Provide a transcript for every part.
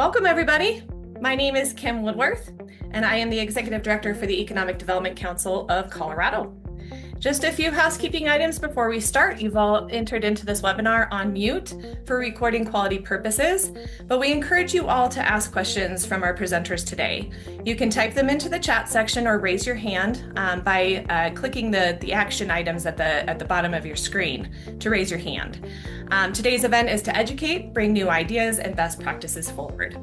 Welcome, everybody. My name is Kim Woodworth, and I am the Executive Director for the Economic Development Council of Colorado. Just a few housekeeping items before we start. You've all entered into this webinar on mute for recording quality purposes, but we encourage you all to ask questions from our presenters today. You can type them into the chat section or raise your hand by clicking the action items at the bottom of your screen to raise your hand. Today's event is to educate, bring new ideas and best practices forward.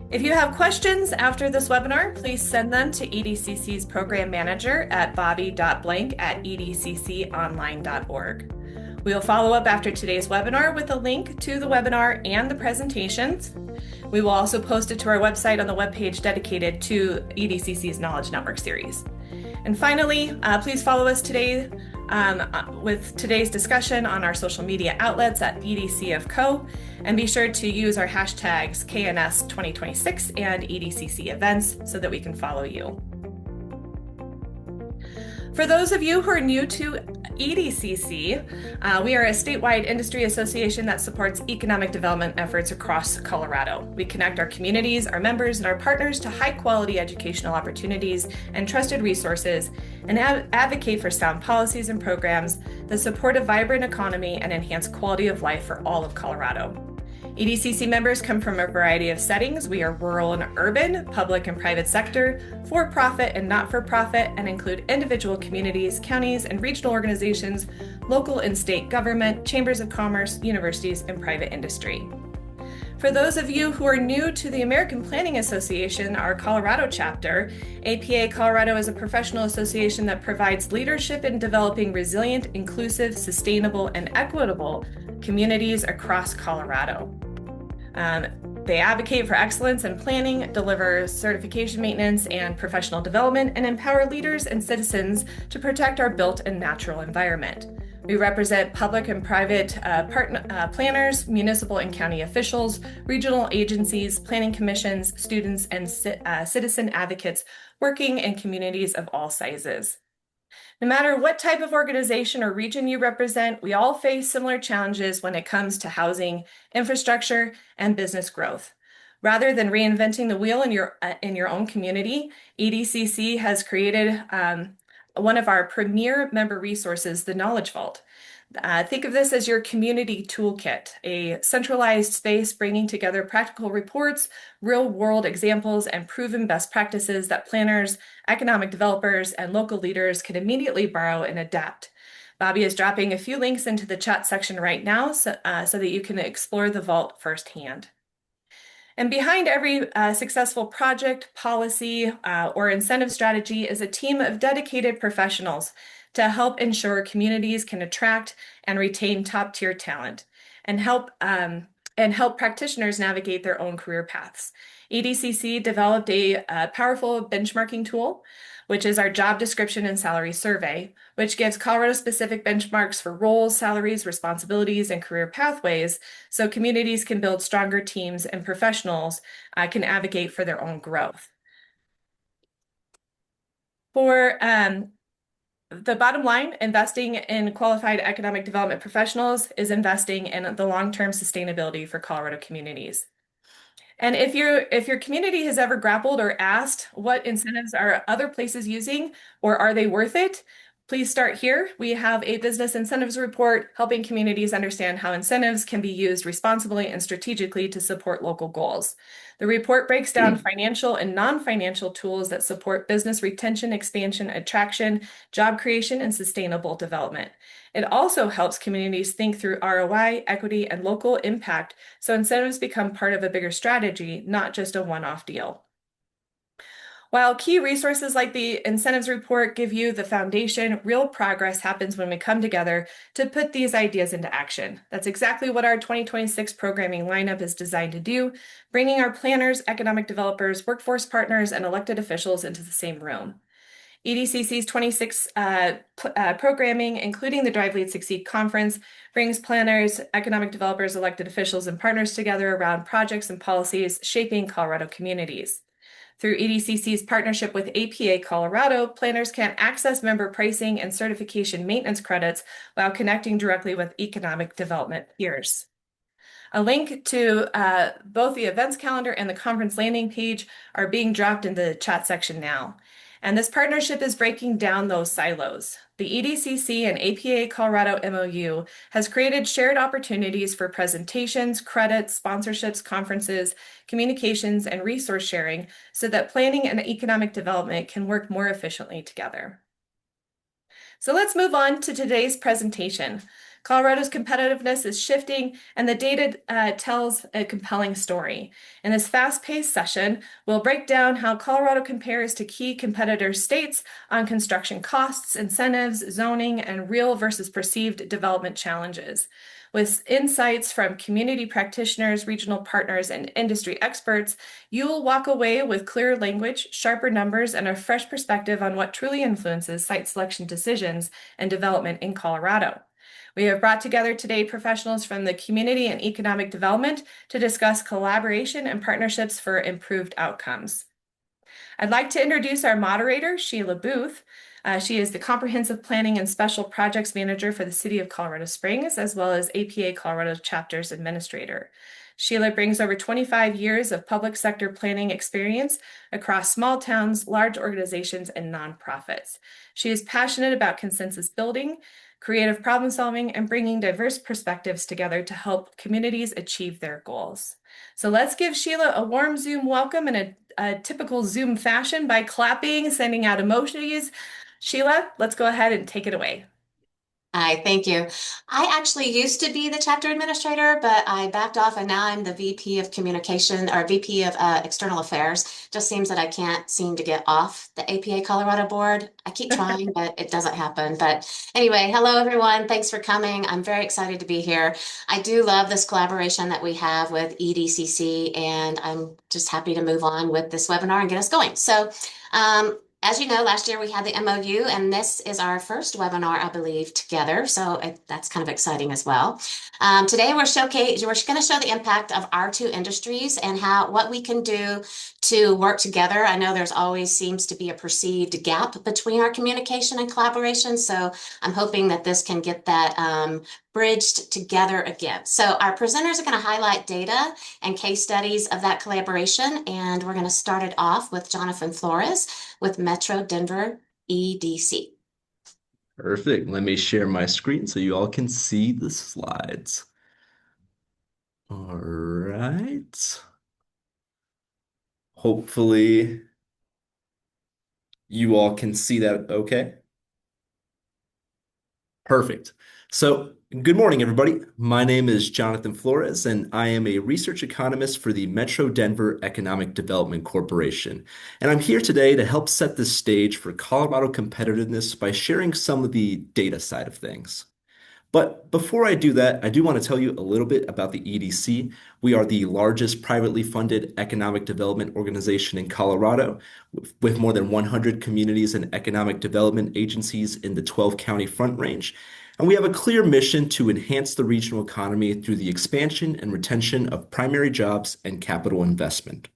If you have questions after this webinar, please send them to EDCC's program manager at bobby.blank@edcconline.org. We will follow up after today's webinar with a link to the webinar and the presentations. We will also post it to our website on the webpage dedicated to EDCC's Knowledge Network series. And finally, please follow us today with today's discussion on our social media outlets at EDCFco, and be sure to use our hashtags KNS 2026 and EDCC events so that we can follow you. For those of you who are new to EDCC, we are a statewide industry association that supports economic development efforts across Colorado. We connect our communities, our members, and our partners to high-quality educational opportunities and trusted resources, and advocate for sound policies and programs that support a vibrant economy and enhance quality of life for all of Colorado. EDCC members come from a variety of settings. We are rural and urban, public and private sector, for-profit and not-for-profit, and include individual communities, counties, and regional organizations, local and state government, chambers of commerce, universities, and private industry. For those of you who are new to the American Planning Association, our Colorado chapter, APA Colorado is a professional association that provides leadership in developing resilient, inclusive, sustainable, and equitable communities across Colorado. They advocate for excellence in planning, deliver certification maintenance and professional development, and empower leaders and citizens to protect our built and natural environment. We represent public and private planners, municipal and county officials, regional agencies, planning commissions, students, and citizen advocates working in communities of all sizes. No matter what type of organization or region you represent, we all face similar challenges when it comes to housing, infrastructure, and business growth. Rather than reinventing the wheel in your own community, EDCC has created one of our premier member resources, the Knowledge Vault. Think of this as your community toolkit, a centralized space bringing together practical reports, real-world examples, and proven best practices that planners, economic developers, and local leaders can immediately borrow and adapt. Bobby is dropping a few links into the chat section right now so that you can explore the vault firsthand. And behind every successful project, policy, or incentive strategy is a team of dedicated professionals to help ensure communities can attract and retain top-tier talent and help practitioners navigate their own career paths. EDCC developed a powerful benchmarking tool, which is our job description and salary survey, which gives Colorado-specific benchmarks for roles, salaries, responsibilities, and career pathways so communities can build stronger teams and professionals can advocate for their own growth. For the bottom line, investing in qualified economic development professionals is investing in the long-term sustainability for Colorado communities. And if your community has ever grappled or asked what incentives are other places using, or are they worth it, please start here. We have a business incentives report helping communities understand how incentives can be used responsibly and strategically to support local goals. The report breaks down financial and non-financial tools that support business retention, expansion, attraction, job creation, and sustainable development. It also helps communities think through ROI, equity, and local impact so incentives become part of a bigger strategy, not just a one-off deal. While key resources like the incentives report give you the foundation, real progress happens when we come together to put these ideas into action. That's exactly what our 2026 programming lineup is designed to do, bringing our planners, economic developers, workforce partners, and elected officials into the same room. EDCC's 26 programming, including the Drive Lead Succeed conference, brings planners, economic developers, elected officials, and partners together around projects and policies shaping Colorado communities. Through EDCC's partnership with APA Colorado, planners can access member pricing and certification maintenance credits while connecting directly with economic development peers. A link to both the events calendar and the conference landing page are being dropped in the chat section now. And this partnership is breaking down those silos. The EDCC and APA Colorado MOU has created shared opportunities for presentations, credits, sponsorships, conferences, communications, and resource sharing so that planning and economic development can work more efficiently together. So let's move on to today's presentation. Colorado's competitiveness is shifting, and the data tells a compelling story. In this fast-paced session, we'll break down how Colorado compares to key competitor states on construction costs, incentives, zoning, and real versus perceived development challenges. With insights from community practitioners, regional partners, and industry experts, you will walk away with clearer language, sharper numbers, and a fresh perspective on what truly influences site selection decisions and development in Colorado. We have brought together today professionals from the community and economic development to discuss collaboration and partnerships for improved outcomes. I'd like to introduce our moderator, Sheila Booth. She is the Comprehensive Planning and Special Projects Manager for the City of Colorado Springs, as well as APA Colorado Chapters Administrator. Sheila brings over 25 years of public sector planning experience across small towns, large organizations, and nonprofits. She is passionate about consensus building, creative problem solving, and bringing diverse perspectives together to help communities achieve their goals. So let's give Sheila a warm Zoom welcome in a typical Zoom fashion by clapping, sending out emojis. Sheila, let's go ahead and take it away. Hi, thank you. I actually used to be the chapter administrator, but I backed off and now I'm the VP of communication or VP of external affairs. Just seems that I can't seem to get off the APA Colorado board. I keep trying, but it doesn't happen. But anyway, hello everyone. Thanks for coming. I'm very excited to be here. I do love this collaboration that we have with EDCC, and I'm just happy to move on with this webinar and get us going. As you know, last year we had the MOU, and this is our first webinar, I believe, together. That's kind of exciting as well. Today we're going to show the impact of our two industries and what we can do to work together. I know there's always seems to be a perceived gap between our communication and collaboration, so I'm hoping that this can get that bridged together again. So our presenters are going to highlight data and case studies of that collaboration, and we're going to start it off with Jonathan Flores with Metro Denver EDC. Perfect. Let me share my screen so you all can see the slides. All right. Hopefully you all can see that okay. Perfect. So, good morning, everybody. My name is Jonathan Flores, and I am a research economist for the Metro Denver Economic Development Corporation. And I'm here today to help set the stage for Colorado competitiveness by sharing some of the data side of things. But before I do that, I do want to tell you a little bit about the EDC. We are the largest privately funded economic development organization in Colorado, with more than 100 communities and economic development agencies in the 12-county Front Range. And we have a clear mission to enhance the regional economy through the expansion and retention of primary jobs and capital investment.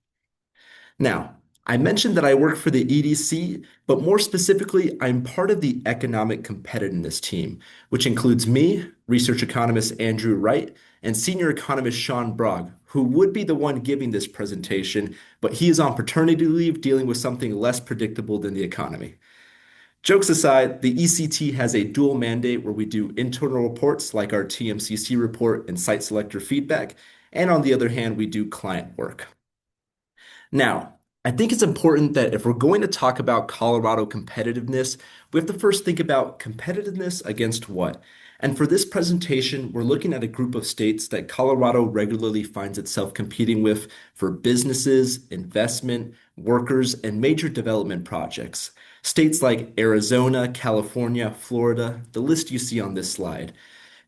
Now, I mentioned that I work for the EDC, but more specifically, I'm part of the economic competitiveness team, which includes me, research economist Andrew Wright, and senior economist Sean Bragg, who would be the one giving this presentation, but he is on paternity leave dealing with something less predictable than the economy. Jokes aside, the ECT has a dual mandate where we do internal reports like our TMCC report and site selector feedback, and on the other hand, we do client work. Now, I think it's important that if we're going to talk about Colorado competitiveness, we have to first think about competitiveness against what? And for this presentation, we're looking at a group of states that Colorado regularly finds itself competing with for businesses, investment, workers, and major development projects. States like Arizona, California, Florida, the list you see on this slide.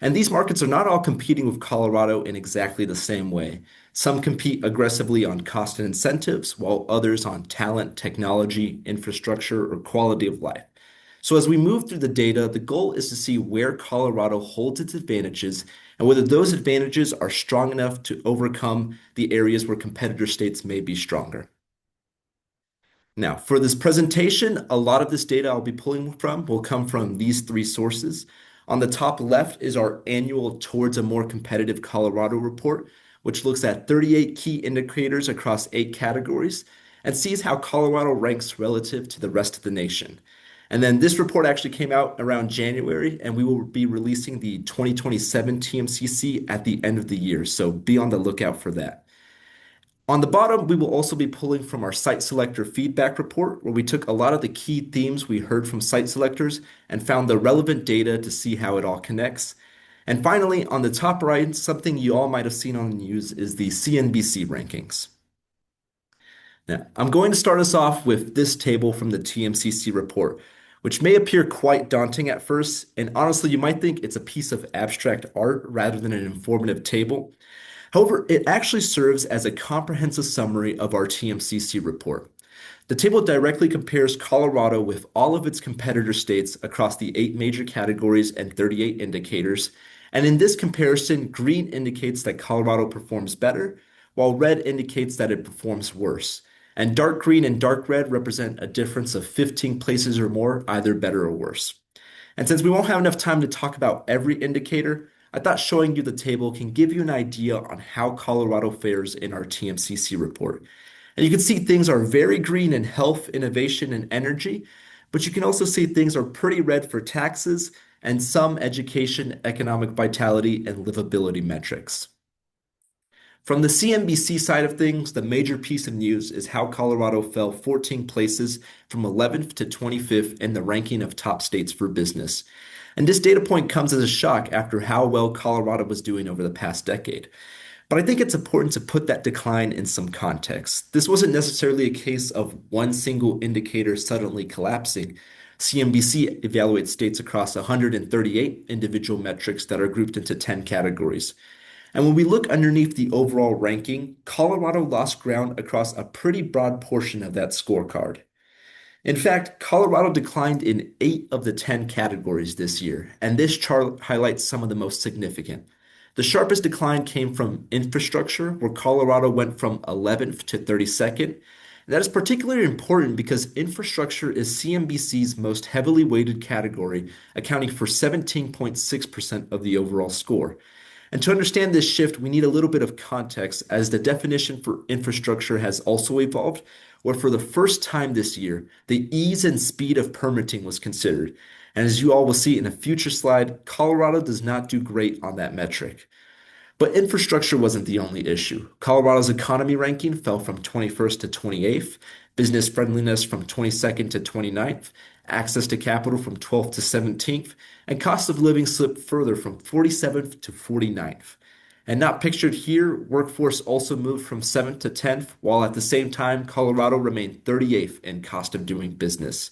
And these markets are not all competing with Colorado in exactly the same way. Some compete aggressively on cost and incentives, while others on talent, technology, infrastructure, or quality of life. So as we move through the data, the goal is to see where Colorado holds its advantages and whether those advantages are strong enough to overcome the areas where competitor states may be stronger. Now, for this presentation, a lot of this data I'll be pulling from will come from these three sources. On the top left is our annual Towards a More Competitive Colorado report, which looks at 38 key indicators across 8 categories and sees how Colorado ranks relative to the rest of the nation. And then this report actually came out around January, and we will be releasing the 2027 TMCC at the end of the year. So be on the lookout for that. On the bottom, we will also be pulling from our site selector feedback report, where we took a lot of the key themes we heard from site selectors and found the relevant data to see how it all connects. And finally, on the top right, something you all might have seen on the news is the CNBC rankings. Now, I'm going to start us off with this table from the TMCC report, which may appear quite daunting at first, and honestly, you might think it's a piece of abstract art rather than an informative table. However, it actually serves as a comprehensive summary of our TMCC report. The table directly compares Colorado with all of its competitor states across the 8 major categories and 38 indicators. And in this comparison, green indicates that Colorado performs better, while red indicates that it performs worse. And dark green and dark red represent a difference of 15 places or more, either better or worse. And since we won't have enough time to talk about every indicator, I thought showing you the table can give you an idea on how Colorado fares in our TMCC report. And you can see things are very green in health, innovation, and energy, but you can also see things are pretty red for taxes and some education, economic vitality, and livability metrics. From the CNBC side of things, the major piece of news is how Colorado fell 14 places from 11th to 25th in the ranking of top states for business. And this data point comes as a shock after how well Colorado was doing over the past decade. But I think it's important to put that decline in some context. This wasn't necessarily a case of one single indicator suddenly collapsing. CNBC evaluates states across 138 individual metrics that are grouped into 10 categories. And when we look underneath the overall ranking, Colorado lost ground across a pretty broad portion of that scorecard. In fact, Colorado declined in 8 of the 10 categories this year, and this chart highlights some of the most significant. The sharpest decline came from infrastructure, where Colorado went from 11th to 32nd. And that is particularly important because infrastructure is CNBC's most heavily weighted category, accounting for 17.6% of the overall score. And to understand this shift, we need a little bit of context as the definition for infrastructure has also evolved, where for the first time this year, the ease and speed of permitting was considered. And as you all will see in a future slide, Colorado does not do great on that metric. But infrastructure wasn't the only issue. Colorado's economy ranking fell from 21st to 28th, business friendliness from 22nd to 29th, access to capital from 12th to 17th, and cost of living slipped further from 47th to 49th. And not pictured here, workforce also moved from 7th to 10th, while at the same time, Colorado remained 38th in cost of doing business.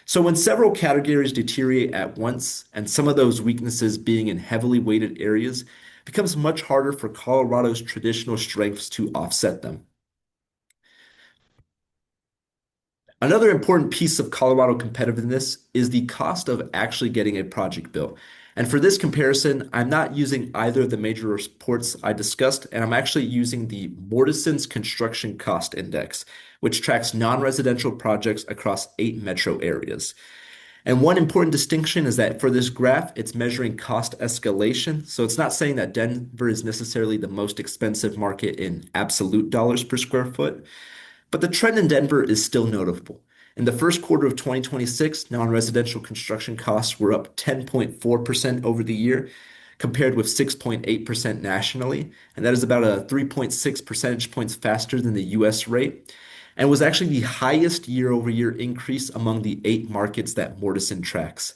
So when several categories deteriorate at once, and some of those weaknesses being in heavily weighted areas, it becomes much harder for Colorado's traditional strengths to offset them. Another important piece of Colorado competitiveness is the cost of actually getting a project built. And for this comparison, I'm not using either of the major reports I discussed, and I'm actually using the Mortison's Construction Cost Index, which tracks non-residential projects across 8 metro areas. And one important distinction is that for this graph, it's measuring cost escalation. So it's not saying that Denver is necessarily the most expensive market in absolute dollars per square foot. But the trend in Denver is still notable. In the first quarter of 2026, non-residential construction costs were up 10.4% over the year, compared with 6.8% nationally, and that is about a 3.6 percentage points faster than the US rate, and was actually the highest year-over-year increase among the 8 markets that Mortison tracks.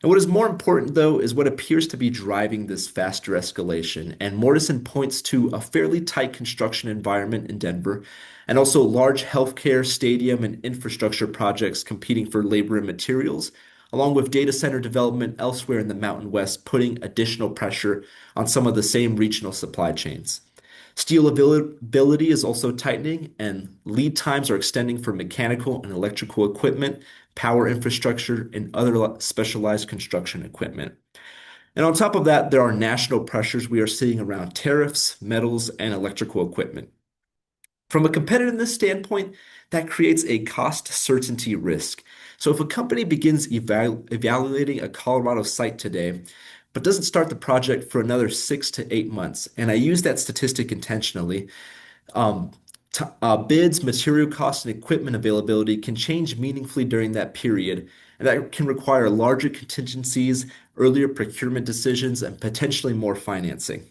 And what is more important, though, is what appears to be driving this faster escalation. And Mortison points to a fairly tight construction environment in Denver, and also large healthcare, stadium, and infrastructure projects competing for labor and materials, along with data center development elsewhere in the Mountain West, putting additional pressure on some of the same regional supply chains. Steel availability is also tightening, and lead times are extending for mechanical and electrical equipment, power infrastructure, and other specialized construction equipment. And on top of that, there are national pressures we are seeing around tariffs, metals, and electrical equipment. From a competitiveness standpoint, that creates a cost certainty risk. So if a company begins evaluating a Colorado site today, but doesn't start the project for another 6 to 8 months, and I use that statistic intentionally, um, bids, material costs, and equipment availability can change meaningfully during that period, and that can require larger contingencies, earlier procurement decisions, and potentially more financing.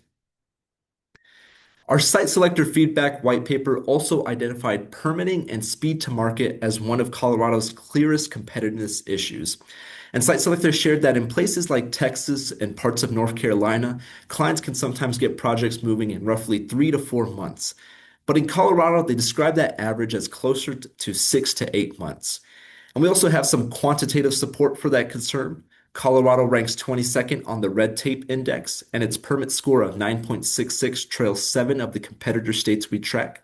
Our site selector feedback white paper also identified permitting and speed to market as one of Colorado's clearest competitiveness issues. And site selectors shared that in places like Texas and parts of North Carolina, clients can sometimes get projects moving in roughly 3 to 4 months. But in Colorado, they describe that average as closer to 6 to 8 months. And we also have some quantitative support for that concern. Colorado ranks 22nd on the Red Tape Index, and its permit score of 9.66 trails 7 of the competitor states we track.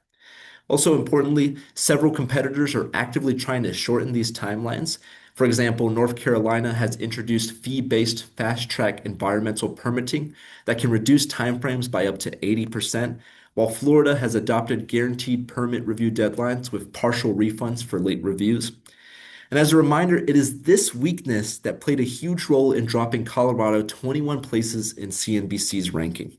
Also importantly, several competitors are actively trying to shorten these timelines. For example, North Carolina has introduced fee-based fast-track environmental permitting that can reduce timeframes by up to 80%, while Florida has adopted guaranteed permit review deadlines with partial refunds for late reviews. And as a reminder, it is this weakness that played a huge role in dropping Colorado 21 places in CNBC's ranking.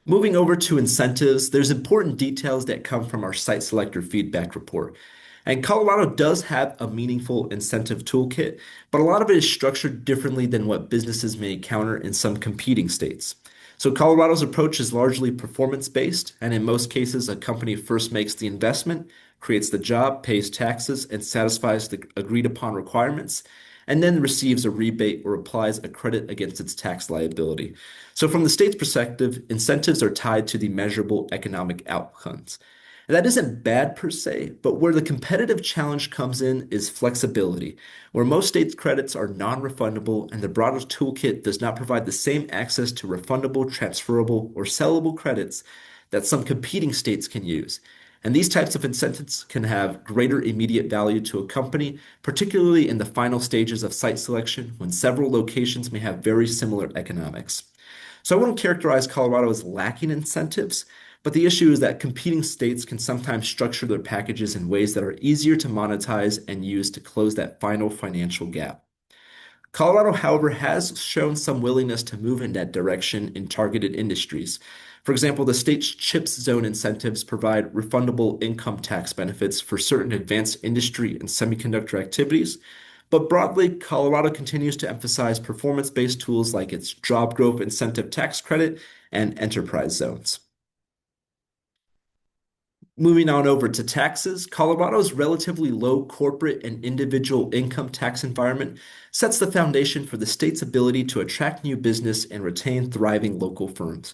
Moving over to incentives, there's important details that come from our site selector feedback report. And Colorado does have a meaningful incentive toolkit, but a lot of it is structured differently than what businesses may encounter in some competing states. So Colorado's approach is largely performance-based, and in most cases, a company first makes the investment, creates the job, pays taxes, and satisfies the agreed upon requirements, and then receives a rebate or applies a credit against its tax liability. So from the state's perspective, incentives are tied to the measurable economic outcomes. And that isn't bad per se, but where the competitive challenge comes in is flexibility, where most states' credits are non-refundable and the broader toolkit does not provide the same access to refundable, transferable, or sellable credits that some competing states can use. And these types of incentives can have greater immediate value to a company, particularly in the final stages of site selection when several locations may have very similar economics. So I wouldn't characterize Colorado as lacking incentives, but the issue is that competing states can sometimes structure their packages in ways that are easier to monetize and use to close that final financial gap. Colorado, however, has shown some willingness to move in that direction in targeted industries. For example, the state's CHIPS zone incentives provide refundable income tax benefits for certain advanced industry and semiconductor activities. But broadly, Colorado continues to emphasize performance-based tools like its job growth incentive tax credit and enterprise zones. Moving on over to taxes, Colorado's relatively low corporate and individual income tax environment sets the foundation for the state's ability to attract new business and retain thriving local firms.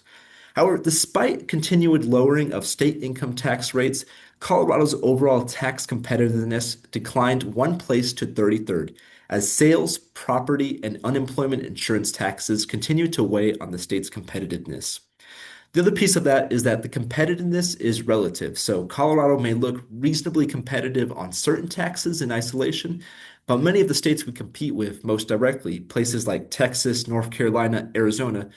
However, despite continued lowering of state income tax rates, Colorado's overall tax competitiveness declined 1 place to 33rd, as sales, property, and unemployment insurance taxes continue to weigh on the state's competitiveness. The other piece of that is that the competitiveness is relative. So Colorado may look reasonably competitive on certain taxes in isolation, but many of the states we compete with most directly, places like Texas, North Carolina, Arizona,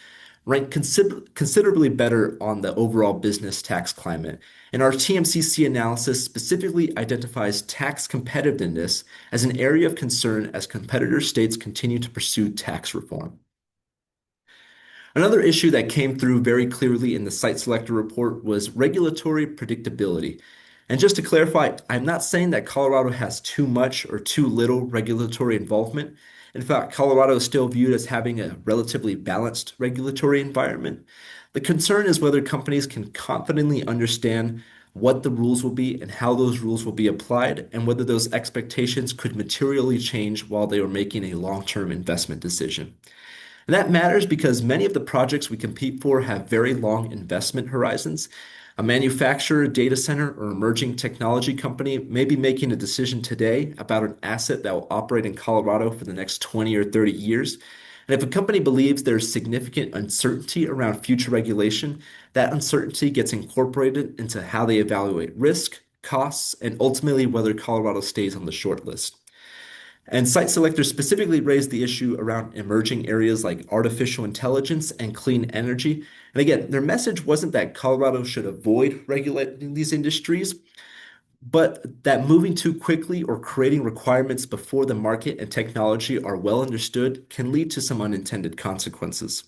rank considerably better on the overall business tax climate. And our TMCC analysis specifically identifies tax competitiveness as an area of concern as competitor states continue to pursue tax reform. Another issue that came through very clearly in the site selector report was regulatory predictability. And just to clarify, I'm not saying that Colorado has too much or too little regulatory involvement. In fact, Colorado is still viewed as having a relatively balanced regulatory environment. The concern is whether companies can confidently understand what the rules will be and how those rules will be applied, and whether those expectations could materially change while they are making a long-term investment decision. And that matters because many of the projects we compete for have very long investment horizons. A manufacturer, data center, or emerging technology company may be making a decision today about an asset that will operate in Colorado for the next 20 or 30 years. And if a company believes there's significant uncertainty around future regulation, that uncertainty gets incorporated into how they evaluate risk, costs, and ultimately whether Colorado stays on the short list. And site selectors specifically raised the issue around emerging areas like artificial intelligence and clean energy. And again, their message wasn't that Colorado should avoid regulating these industries, but that moving too quickly or creating requirements before the market and technology are well understood can lead to some unintended consequences.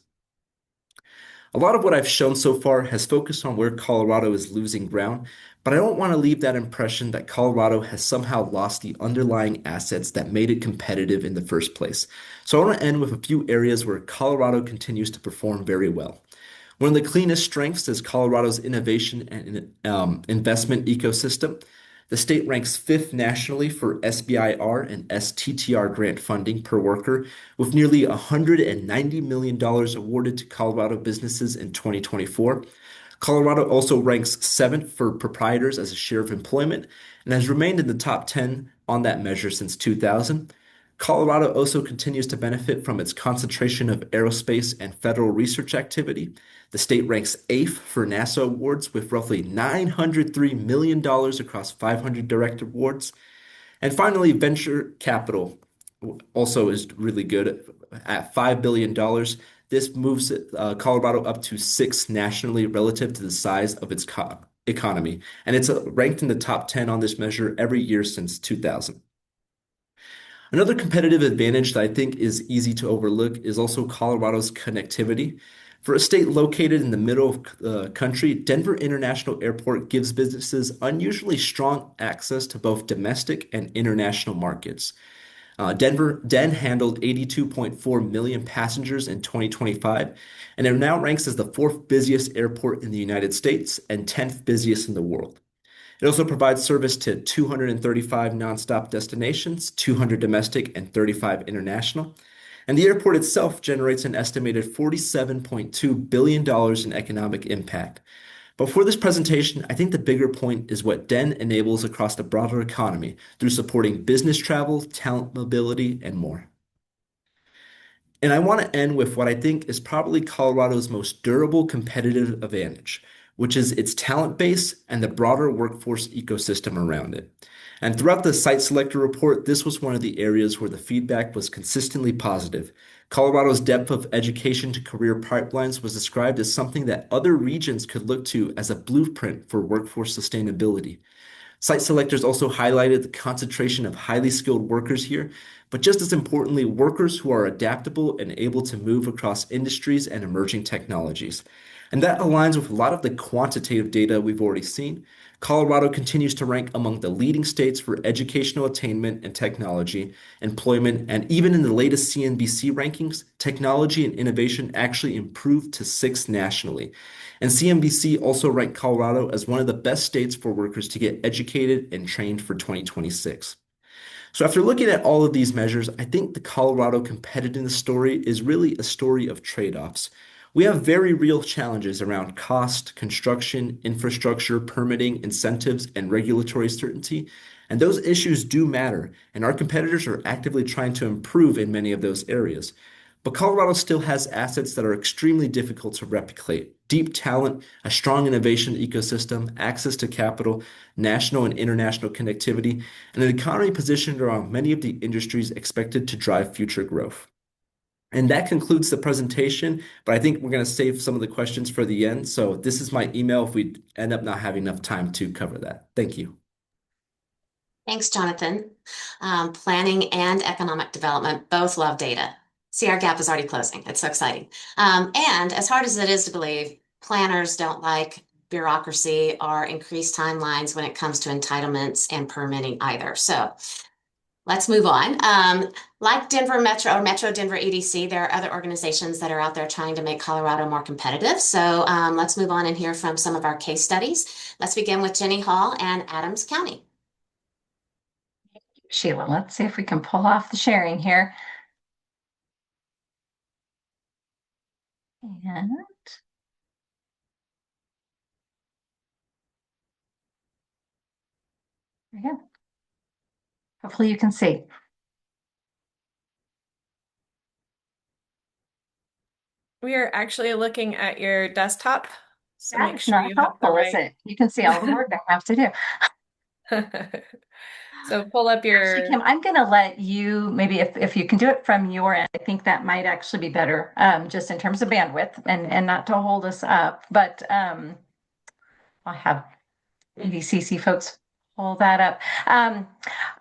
A lot of what I've shown so far has focused on where Colorado is losing ground, but I don't want to leave that impression that Colorado has somehow lost the underlying assets that made it competitive in the first place. So I want to end with a few areas where Colorado continues to perform very well. One of the cleanest strengths is Colorado's innovation and investment ecosystem. The state ranks fifth nationally for SBIR and STTR grant funding per worker, with nearly $190 million awarded to Colorado businesses in 2024. Colorado also ranks seventh for proprietors as a share of employment and has remained in the top 10 on that measure since 2000. Colorado also continues to benefit from its concentration of aerospace and federal research activity. The state ranks eighth for NASA awards with roughly $903 million across 500 direct awards. And finally, venture capital also is really good at $5 billion. This moves Colorado up to sixth nationally relative to the size of its economy. And it's ranked in the top 10 on this measure every year since 2000. Another competitive advantage that I think is easy to overlook is also Colorado's connectivity. For a state located in the middle of the country, Denver International Airport gives businesses unusually strong access to both domestic and international markets. Den handled 82.4 million passengers in 2025, and it now ranks as the fourth busiest airport in the United States and 10th busiest in the world. It also provides service to 235 nonstop destinations, 200 domestic, and 35 international. And the airport itself generates an estimated $47.2 billion in economic impact. But for this presentation, I think the bigger point is what DEN enables across the broader economy through supporting business travel, talent mobility, and more. And I want to end with what I think is probably Colorado's most durable competitive advantage, which is its talent base and the broader workforce ecosystem around it. And throughout the site selector report, this was one of the areas where the feedback was consistently positive. Colorado's depth of education to career pipelines was described as something that other regions could look to as a blueprint for workforce sustainability. Site selectors also highlighted the concentration of highly skilled workers here, but just as importantly, workers who are adaptable and able to move across industries and emerging technologies. And that aligns with a lot of the quantitative data we've already seen. Colorado continues to rank among the leading states for educational attainment and technology, employment, and even in the latest CNBC rankings, technology and innovation actually improved to sixth nationally. And CNBC also ranked Colorado as one of the best states for workers to get educated and trained for 2026. So after looking at all of these measures, I think the Colorado competitiveness story is really a story of trade-offs. We have very real challenges around cost, construction, infrastructure, permitting, incentives, and regulatory certainty. And those issues do matter, and our competitors are actively trying to improve in many of those areas. But Colorado still has assets that are extremely difficult to replicate. Deep talent, a strong innovation ecosystem, access to capital, national and international connectivity, and an economy positioned around many of the industries expected to drive future growth. And that concludes the presentation, but I think we're going to save some of the questions for the end. So this is my email if we end up not having enough time to cover that. Thank you. Thanks, Jonathan. Planning and economic development both love data. See, our gap is already closing. It's so exciting. And as hard as it is to believe, planners don't like bureaucracy or increased timelines when it comes to entitlements and permitting either. So let's move on. Like Denver Metro or Metro Denver EDC, there are other organizations that are out there trying to make Colorado more competitive. So let's move on and hear from some of our case studies. Let's begin with Jenny Hall and Adams County. Sheila, let's see if we can pull off the sharing here. And there we go. Hopefully you can see. We are actually looking at your desktop, so make That's sure not you have the helpful, is right. it? You can see all the work I have to do. So pull up Actually, your, Kim, I'm going to let you, maybe if you can do it from your end, I think that might actually be better, just in terms of bandwidth and not to hold us up. But I'll have EDCC folks pull that up. Um,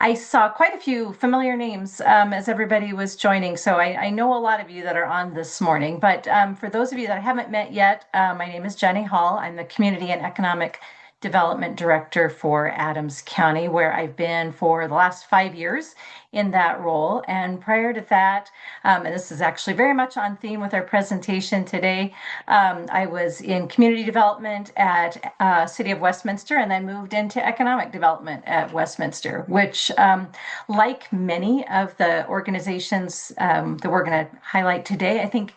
I saw quite a few familiar names as everybody was joining, so I know a lot of you that are on this morning. But for those of you that I haven't met yet, my name is Jenny Hall. I'm the Community and Economic Development Director for Adams County, where I've been for the last 5 years in that role. And prior to that, and this is actually very much on theme with our presentation today, I was in community development at City of Westminster and then moved into economic development at Westminster, which, like many of the organizations that we're going to highlight today, I think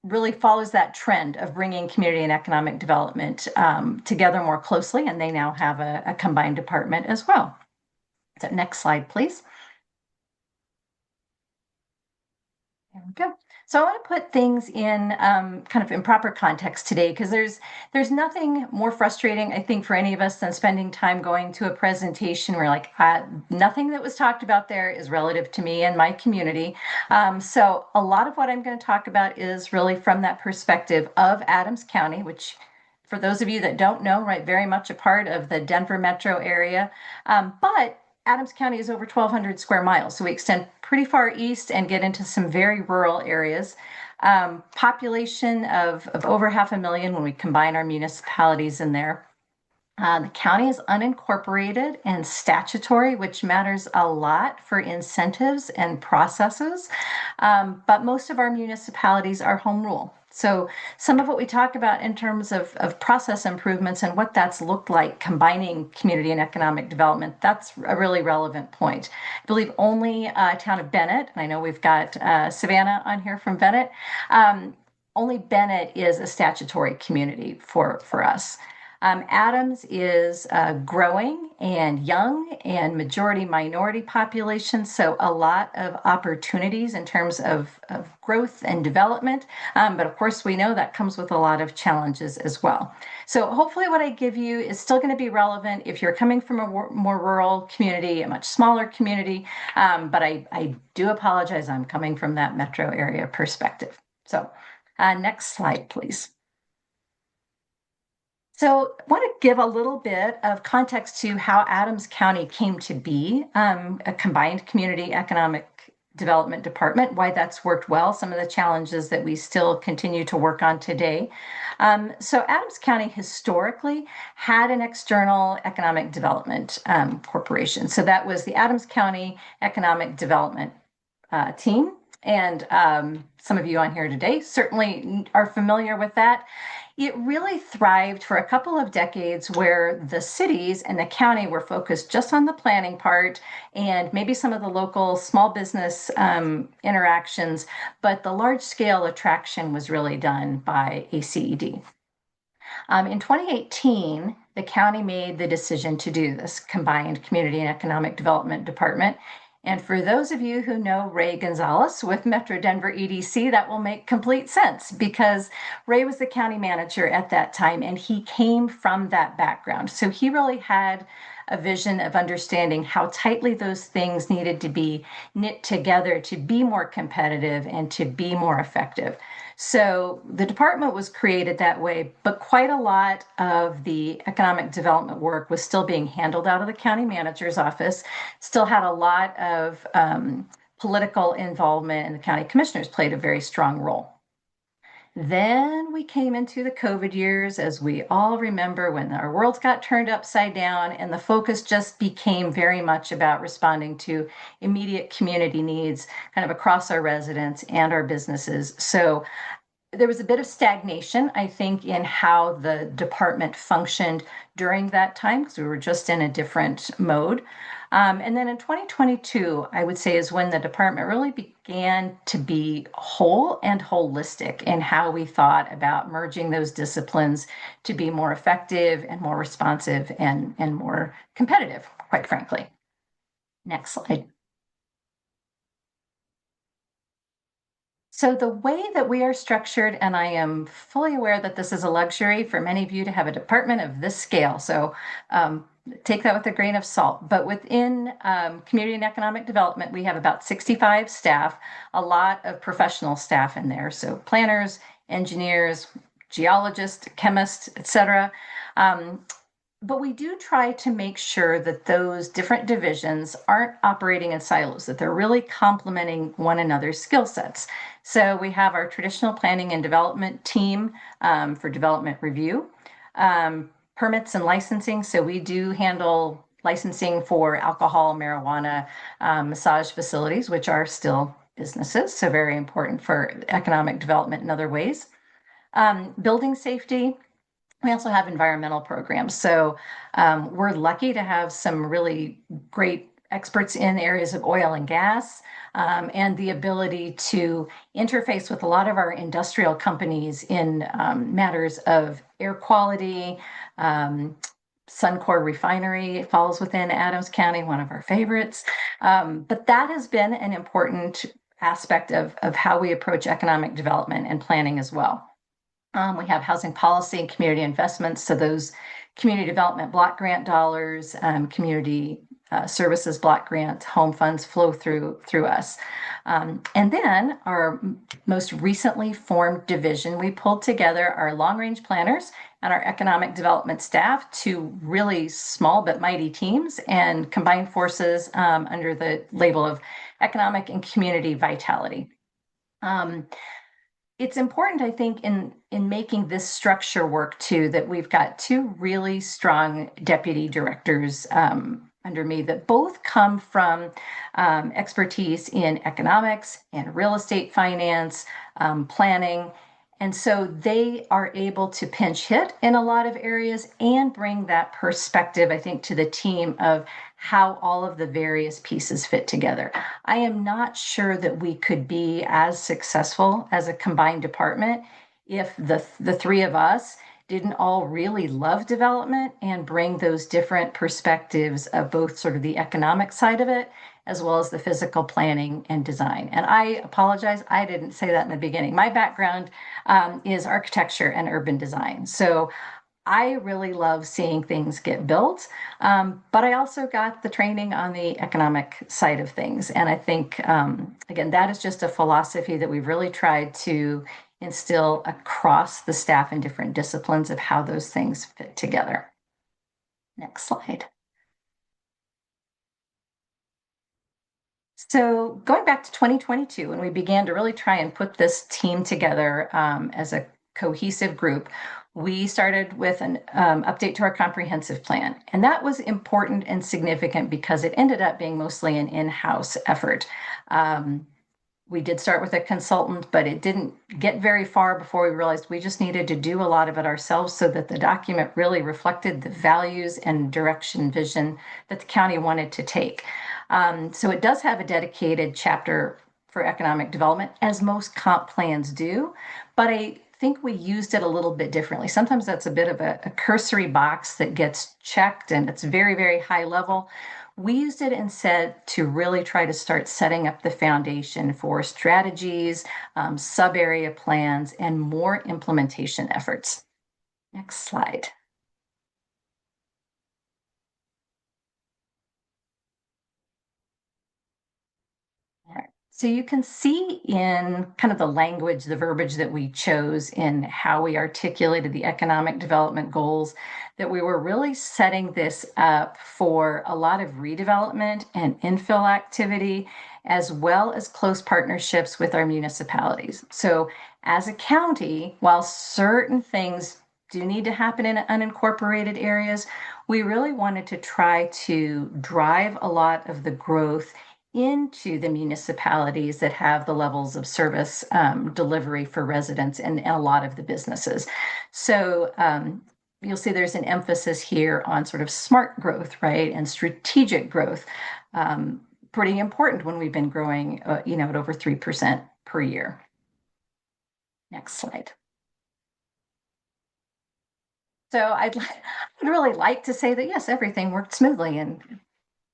really follows that trend of bringing community and economic development together more closely, and they now have a combined department as well. So next slide, please. There we go. So I want to put things in kind of in proper context today, because there's nothing more frustrating, I think, for any of us than spending time going to a presentation where like nothing that was talked about there is relative to me and my community. So a lot of what I'm going to talk about is really from that perspective of Adams County, which for those of you that don't know, right, very much a part of the Denver metro area. But Adams County is over 1,200 square miles, so we extend pretty far east and get into some very rural areas. Population of over 500,000 when we combine our municipalities in there. The county is unincorporated and statutory, which matters a lot for incentives and processes. But most of our municipalities are home rule. So some of what we talk about in terms of process improvements and what that's looked like combining community and economic development, that's a really relevant point. I believe only town of Bennett, and I know we've got Savannah on here from Bennett, only Bennett is a statutory community for us. Adams is growing and young and majority minority population, so a lot of opportunities in terms of growth and development. But of course, we know that comes with a lot of challenges as well. So hopefully what I give you is still going to be relevant if you're coming from a more rural community, a much smaller community. But I do apologize, I'm coming from that metro area perspective. So next slide, please. So I want to give a little bit of context to how Adams County came to be a combined community economic development department, why that's worked well, some of the challenges that we still continue to work on today. So Adams County historically had an external economic development corporation. So that was the Adams County Economic Development team. And some of you on here today certainly are familiar with that. It really thrived for a couple of decades where the cities and the county were focused just on the planning part and maybe some of the local small business interactions, but the large scale attraction was really done by ACED. In 2018, the county made the decision to do this combined community and economic development department. And for those of you who know Ray Gonzalez with Metro Denver EDC, that will make complete sense because Ray was the county manager at that time and he came from that background. So he really had a vision of understanding how tightly those things needed to be knit together to be more competitive and to be more effective. So the department was created that way, but quite a lot of the economic development work was still being handled out of the county manager's office, still had a lot of political involvement, and the county commissioners played a very strong role. Then we came into the COVID years, as we all remember, when our worlds got turned upside down and the focus just became very much about responding to immediate community needs kind of across our residents and our businesses. So there was a bit of stagnation, I think, in how the department functioned during that time because we were just in a different mode. And then in 2022, I would say is when the department really began to be whole and holistic in how we thought about merging those disciplines to be more effective and more responsive and more competitive, quite frankly. Next slide. So the way that we are structured, and I am fully aware that this is a luxury for many of you to have a department of this scale. So take that with a grain of salt. But within community and economic development, we have about 65 staff, a lot of professional staff in there. So planners, engineers, geologists, chemists, etc. But we do try to make sure that those different divisions aren't operating in silos, that they're really complementing one another's skill sets. So we have our traditional planning and development team for development review, permits and licensing. So we do handle licensing for alcohol, marijuana, massage facilities, which are still businesses. So very important for economic development in other ways. Building safety. We also have environmental programs. So we're lucky to have some really great experts in areas of oil and gas, and the ability to interface with a lot of our industrial companies in matters of air quality. Suncor Refinery falls within Adams County, one of our favorites. But that has been an important aspect of how we approach economic development and planning as well. We have housing policy and community investments. So those community development block grant dollars, community services block grant, home funds flow through us. And then our most recently formed division, we pulled together our long-range planners and our economic development staff to really small but mighty teams and combined forces under the label of economic and community vitality. It's important, I think, in making this structure work too, that we've got two really strong deputy directors under me that both come from expertise in economics and real estate finance, planning. And so they are able to pinch hit in a lot of areas and bring that perspective, I think, to the team of how all of the various pieces fit together. I am not sure that we could be as successful as a combined department if the three of us didn't all really love development and bring those different perspectives of both sort of the economic side of it as well as the physical planning and design. And I apologize, I didn't say that in the beginning. My background is architecture and urban design. So I really love seeing things get built, but I also got the training on the economic side of things. And I think, again, that is just a philosophy that we've really tried to instill across the staff in different disciplines of how those things fit together. Next slide. So going back to 2022, when we began to really try and put this team together as a cohesive group, we started with an update to our comprehensive plan. And that was important and significant because it ended up being mostly an in-house effort. We did start with a consultant, but it didn't get very far before we realized we just needed to do a lot of it ourselves so that the document really reflected the values and direction vision that the county wanted to take. So it does have a dedicated chapter for economic development, as most comp plans do, but I think we used it a little bit differently. Sometimes that's a bit of a cursory box that gets checked and it's very, very high level. We used it instead to really try to start setting up the foundation for strategies, sub-area plans, and more implementation efforts. Next slide. So you can see in kind of the language, the verbiage that we chose in how we articulated the economic development goals, that we were really setting this up for a lot of redevelopment and infill activity, as well as close partnerships with our municipalities. So as a county, while certain things do need to happen in unincorporated areas, we really wanted to try to drive a lot of the growth into the municipalities that have the levels of service delivery for residents and a lot of the businesses. So you'll see there's an emphasis here on sort of smart growth, right, and strategic growth. Pretty important when we've been growing, at over 3% per year. Next slide. So I'd really like to say that, yes, everything worked smoothly and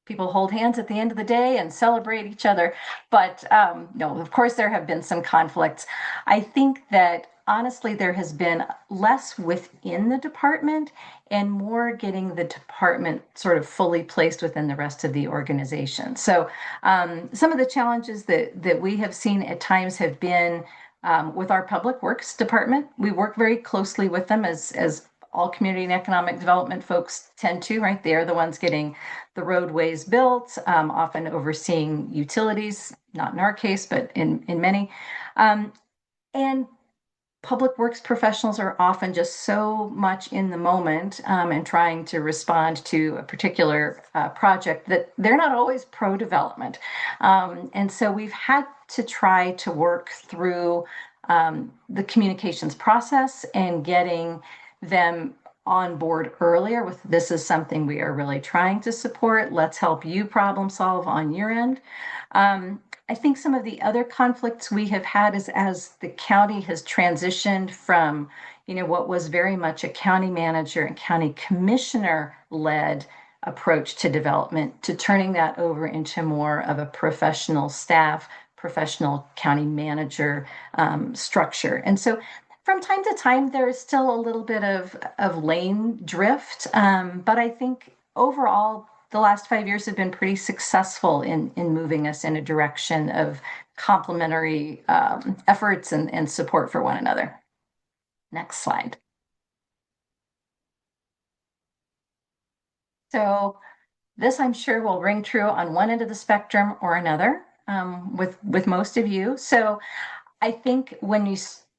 people hold hands at the end of the day and celebrate each other. But no, of course, there have been some conflicts. I think that honestly, there has been less within the department and more getting the department sort of fully placed within the rest of the organization. So some of the challenges that we have seen at times have been with our public works department. We work very closely with them as all community and economic development folks tend to, right? They are the ones getting the roadways built, often overseeing utilities, not in our case, but in many. And public works professionals are often just so much in the moment and trying to respond to a particular project that they're not always pro development. And so we've had to try to work through the communications process and getting them on board earlier with this is something we are really trying to support. Let's help you problem solve on your end. I think some of the other conflicts we have had is as the county has transitioned from, what was very much a county manager and county commissioner led approach to development to turning that over into more of a professional staff, professional county manager structure. And so from time to time, there is still a little bit of lane drift, but I think overall, the last 5 years have been pretty successful in moving us in a direction of complementary efforts and support for one another. Next slide. So this, I'm sure, will ring true on one end of the spectrum or another with most of you. So I think when you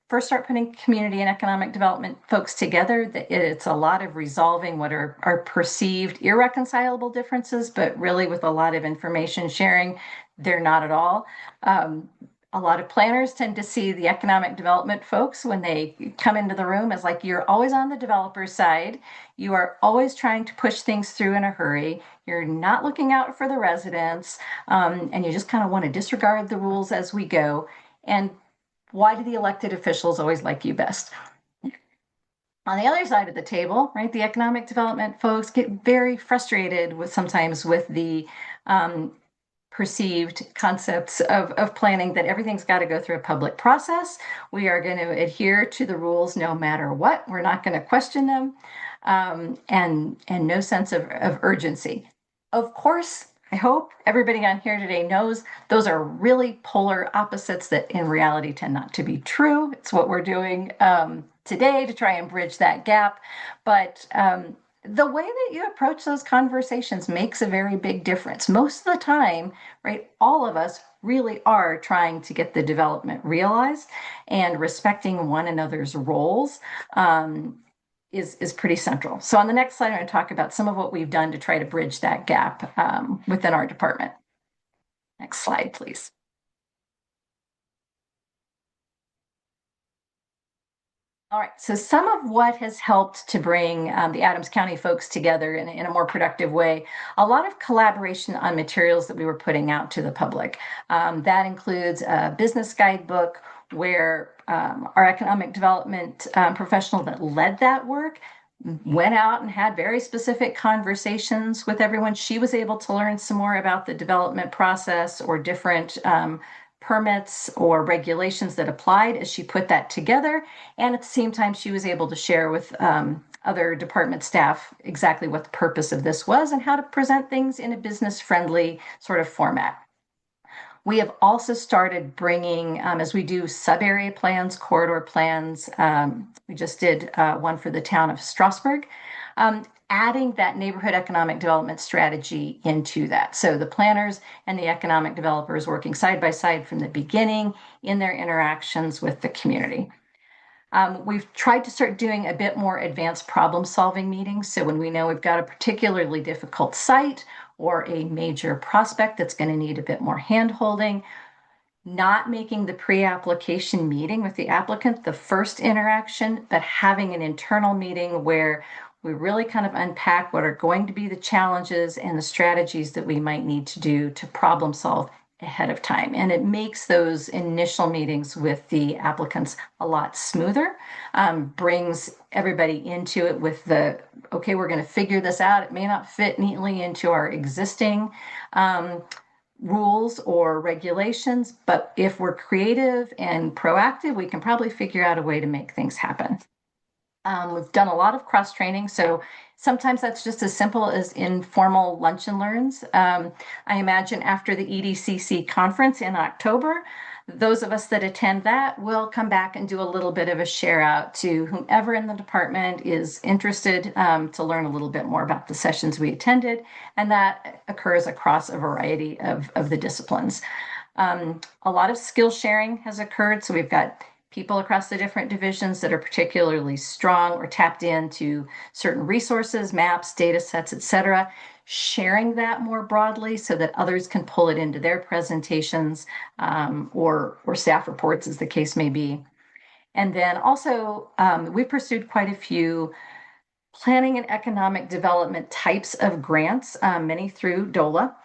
first start putting community and economic development folks together, it's a lot of resolving what are perceived irreconcilable differences, but really with a lot of information sharing, they're not at all. A lot of planners tend to see the economic development folks when they come into the room as like, you're always on the developer's side. You are always trying to push things through in a hurry. You're not looking out for the residents, and you just kind of want to disregard the rules as we go. And why do the elected officials always like you best? On the other side of the table, right, the economic development folks get very frustrated sometimes with the perceived concepts of planning that everything's got to go through a public process. We are going to adhere to the rules no matter what. We're not going to question them, and no sense of urgency. Of course, I hope everybody on here today knows those are really polar opposites that in reality tend not to be true. It's what we're doing today to try and bridge that gap. But the way that you approach those conversations makes a very big difference. Most of the time, right, all of us really are trying to get the development realized, and respecting one another's roles is pretty central. So on the next slide, I'm going to talk about some of what we've done to try to bridge that gap within our department. Next slide, please. All right, so some of what has helped to bring the Adams County folks together in a more productive way, a lot of collaboration on materials that we were putting out to the public. That includes a business guidebook where our economic development professional that led that work went out and had very specific conversations with everyone. She was able to learn some more about the development process or different permits or regulations that applied as she put that together. And at the same time, she was able to share with other department staff exactly what the purpose of this was and how to present things in a business-friendly sort of format. We have also started bringing, as we do sub-area plans, corridor plans, we just did one for the town of Strasburg, adding that neighborhood economic development strategy into that. So the planners and the economic developers working side by side from the beginning in their interactions with the community. We've tried to start doing a bit more advanced problem solving meetings. So when we know we've got a particularly difficult site or a major prospect that's going to need a bit more hand holding, not making the pre-application meeting with the applicant the first interaction, but having an internal meeting where we really kind of unpack what are going to be the challenges and the strategies that we might need to do to problem solve ahead of time. And it makes those initial meetings with the applicants a lot smoother, brings everybody into it with the, okay, we're going to figure this out. It may not fit neatly into our existing rules or regulations, but if we're creative and proactive, we can probably figure out a way to make things happen. We've done a lot of cross training, so sometimes that's just as simple as informal lunch and learns. I imagine after the EDCC conference in October, those of us that attend that will come back and do a little bit of a share out to whomever in the department is interested to learn a little bit more about the sessions we attended, and that occurs across a variety of the disciplines. A lot of skill sharing has occurred, so we've got people across the different divisions that are particularly strong or tapped into certain resources, maps, data sets, et cetera, sharing that more broadly so that others can pull it into their presentations or staff reports, as the case may be. And then also, we pursued quite a few planning and economic development types of grants, many through DOLA.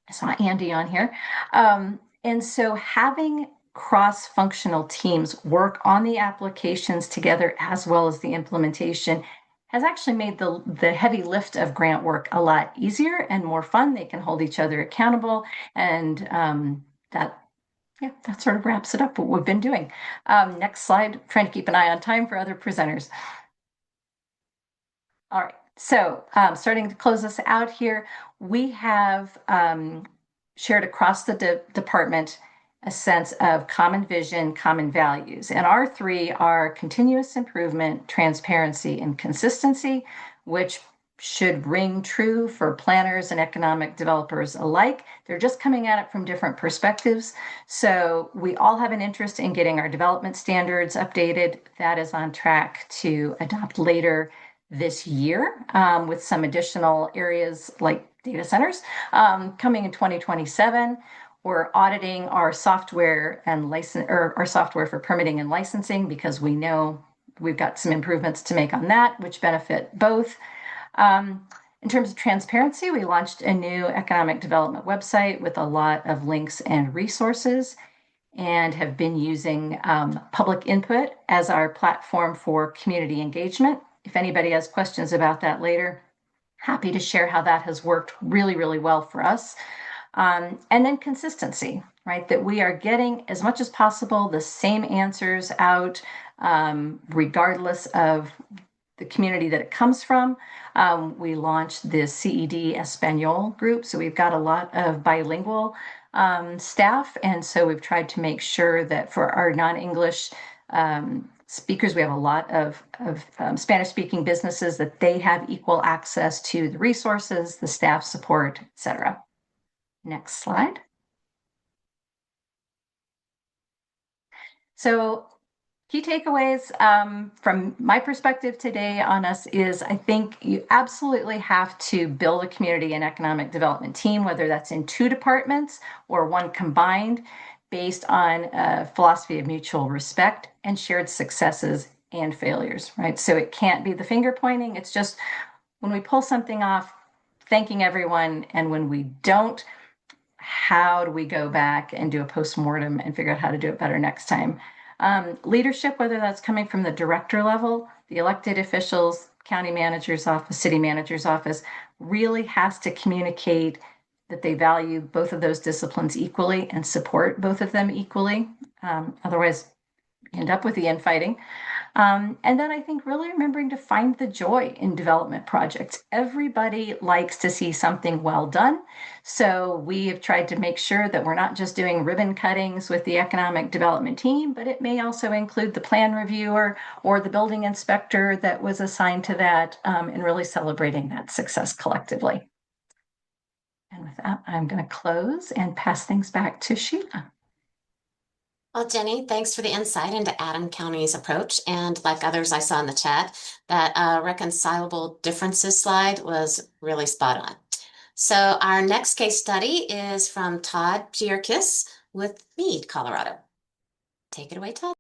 I saw Andy on here. And so having cross-functional teams work on the applications together as well as the implementation has actually made the heavy lift of grant work a lot easier and more fun. They can hold each other accountable, and that sort of wraps it up what we've been doing. Next slide, trying to keep an eye on time for other presenters. All right, so starting to close us out here, we have shared across the department a sense of common vision, common values. And our three are continuous improvement, transparency, and consistency, which should ring true for planners and economic developers alike. They're just coming at it from different perspectives. So we all have an interest in getting our development standards updated. That is on track to adopt later this year, with some additional areas like data centers coming in 2027. We're auditing our software and our software for permitting and licensing, because we know we've got some improvements to make on that, which benefit both. In terms of transparency, we launched a new economic development website with a lot of links and resources, and have been using public input as our platform for community engagement. If anybody has questions about that later, happy to share how that has worked really, really well for us. And then consistency, right? That we are getting as much as possible the same answers out, regardless of the community that it comes from. We launched the CED Espanol group, so we've got a lot of bilingual staff, and so we've tried to make sure that for our non-English speakers, we have a lot of Spanish-speaking businesses, that they have equal access to the resources, the staff support, etc. Next slide. So key takeaways from my perspective today on us is, I think you absolutely have to build a community and economic development team, whether that's in two departments or one combined, based on a philosophy of mutual respect and shared successes and failures, right? So it can't be the finger pointing. It's just when we pull something off, thanking everyone, and when we don't, how do we go back and do a post-mortem and figure out how to do it better next time? Leadership, whether that's coming from the director level, the elected officials, county manager's office, city manager's office, really has to communicate that they value both of those disciplines equally and support both of them equally. Otherwise, you end up with the infighting. And then I think really remembering to find the joy in development projects. Everybody likes to see something well done. So we have tried to make sure that we're not just doing ribbon cuttings with the economic development team, but it may also include the plan reviewer or the building inspector that was assigned to that, and really celebrating that success collectively. And with that, I'm going to close and pass things back to Sheila. Well, Jenny, thanks for the insight into Adams County's approach. And like others I saw in the chat, that reconcilable differences slide was really spot on. So our next case study is from Todd Gierkis with Meade, Colorado. Take it away, Todd.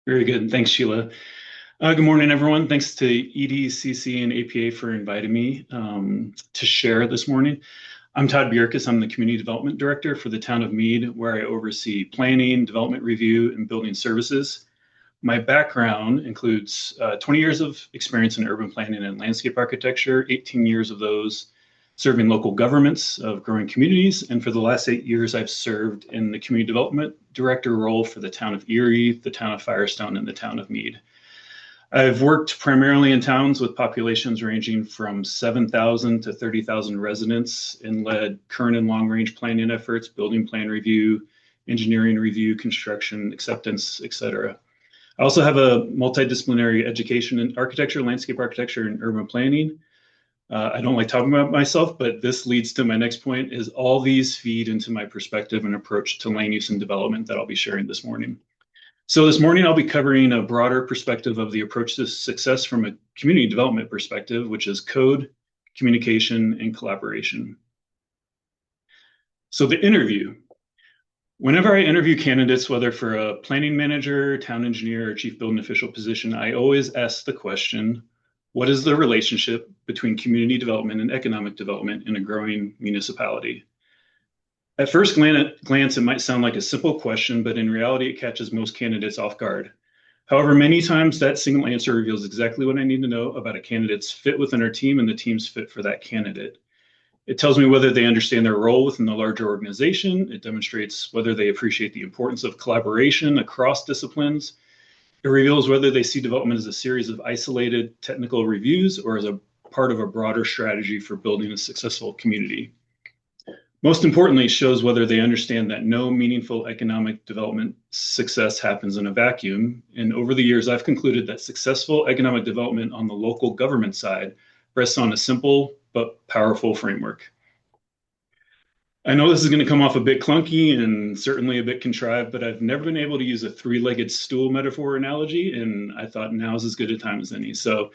Very good. Thanks, Sheila. Good morning, everyone. Thanks to EDCC and APA for inviting me to share this morning. I'm Todd Bjerkes. I'm the Community Development Director for the town of Mead, where I oversee planning, development review, and building services. My background includes 20 years of experience in urban planning and landscape architecture, 18 years of those serving local governments of growing communities. And for the last 8 years, I've served in the Community Development Director role for the town of Erie, the town of Firestone, and the town of Mead. I've worked primarily in towns with populations ranging from 7,000 to 30,000 residents and led current and long-range planning efforts, building plan review, engineering review, construction, acceptance, etc. I also have a multidisciplinary education in architecture, landscape architecture, and urban planning. I don't like talking about myself, but this leads to my next point is all these feed into my perspective and approach to land use and development that I'll be sharing this morning. So this morning, I'll be covering a broader perspective of the approach to success from a community development perspective, which is code, communication, and collaboration. So the interview. Whenever I interview candidates, whether for a planning manager, town engineer, or chief building official position, I always ask the question, what is the relationship between community development and economic development in a growing municipality? At first glance, it might sound like a simple question, but in reality, it catches most candidates off guard. However, many times that single answer reveals exactly what I need to know about a candidate's fit within our team and the team's fit for that candidate. It tells me whether they understand their role within the larger organization. It demonstrates whether they appreciate the importance of collaboration across disciplines. It reveals whether they see development as a series of isolated technical reviews or as a part of a broader strategy for building a successful community. Most importantly, it shows whether they understand that no meaningful economic development success happens in a vacuum. And over the years, I've concluded that successful economic development on the local government side rests on a simple but powerful framework. I know this is going to come off a bit clunky and certainly a bit contrived, but I've never been able to use a three-legged stool metaphor analogy, and I thought now's as good a time as any. So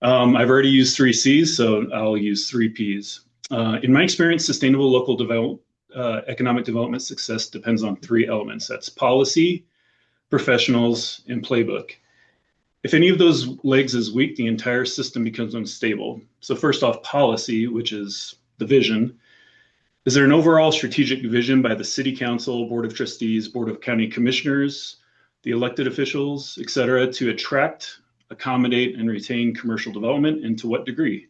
I've already used 3 C's, so I'll use 3 P's. In my experience, sustainable local economic development success depends on 3 elements. That's policy, professionals, and playbook. If any of those legs is weak, the entire system becomes unstable. So first off, policy, which is the vision. Is there an overall strategic vision by the city council, board of trustees, board of county commissioners, the elected officials, et cetera, to attract, accommodate, and retain commercial development, and to what degree?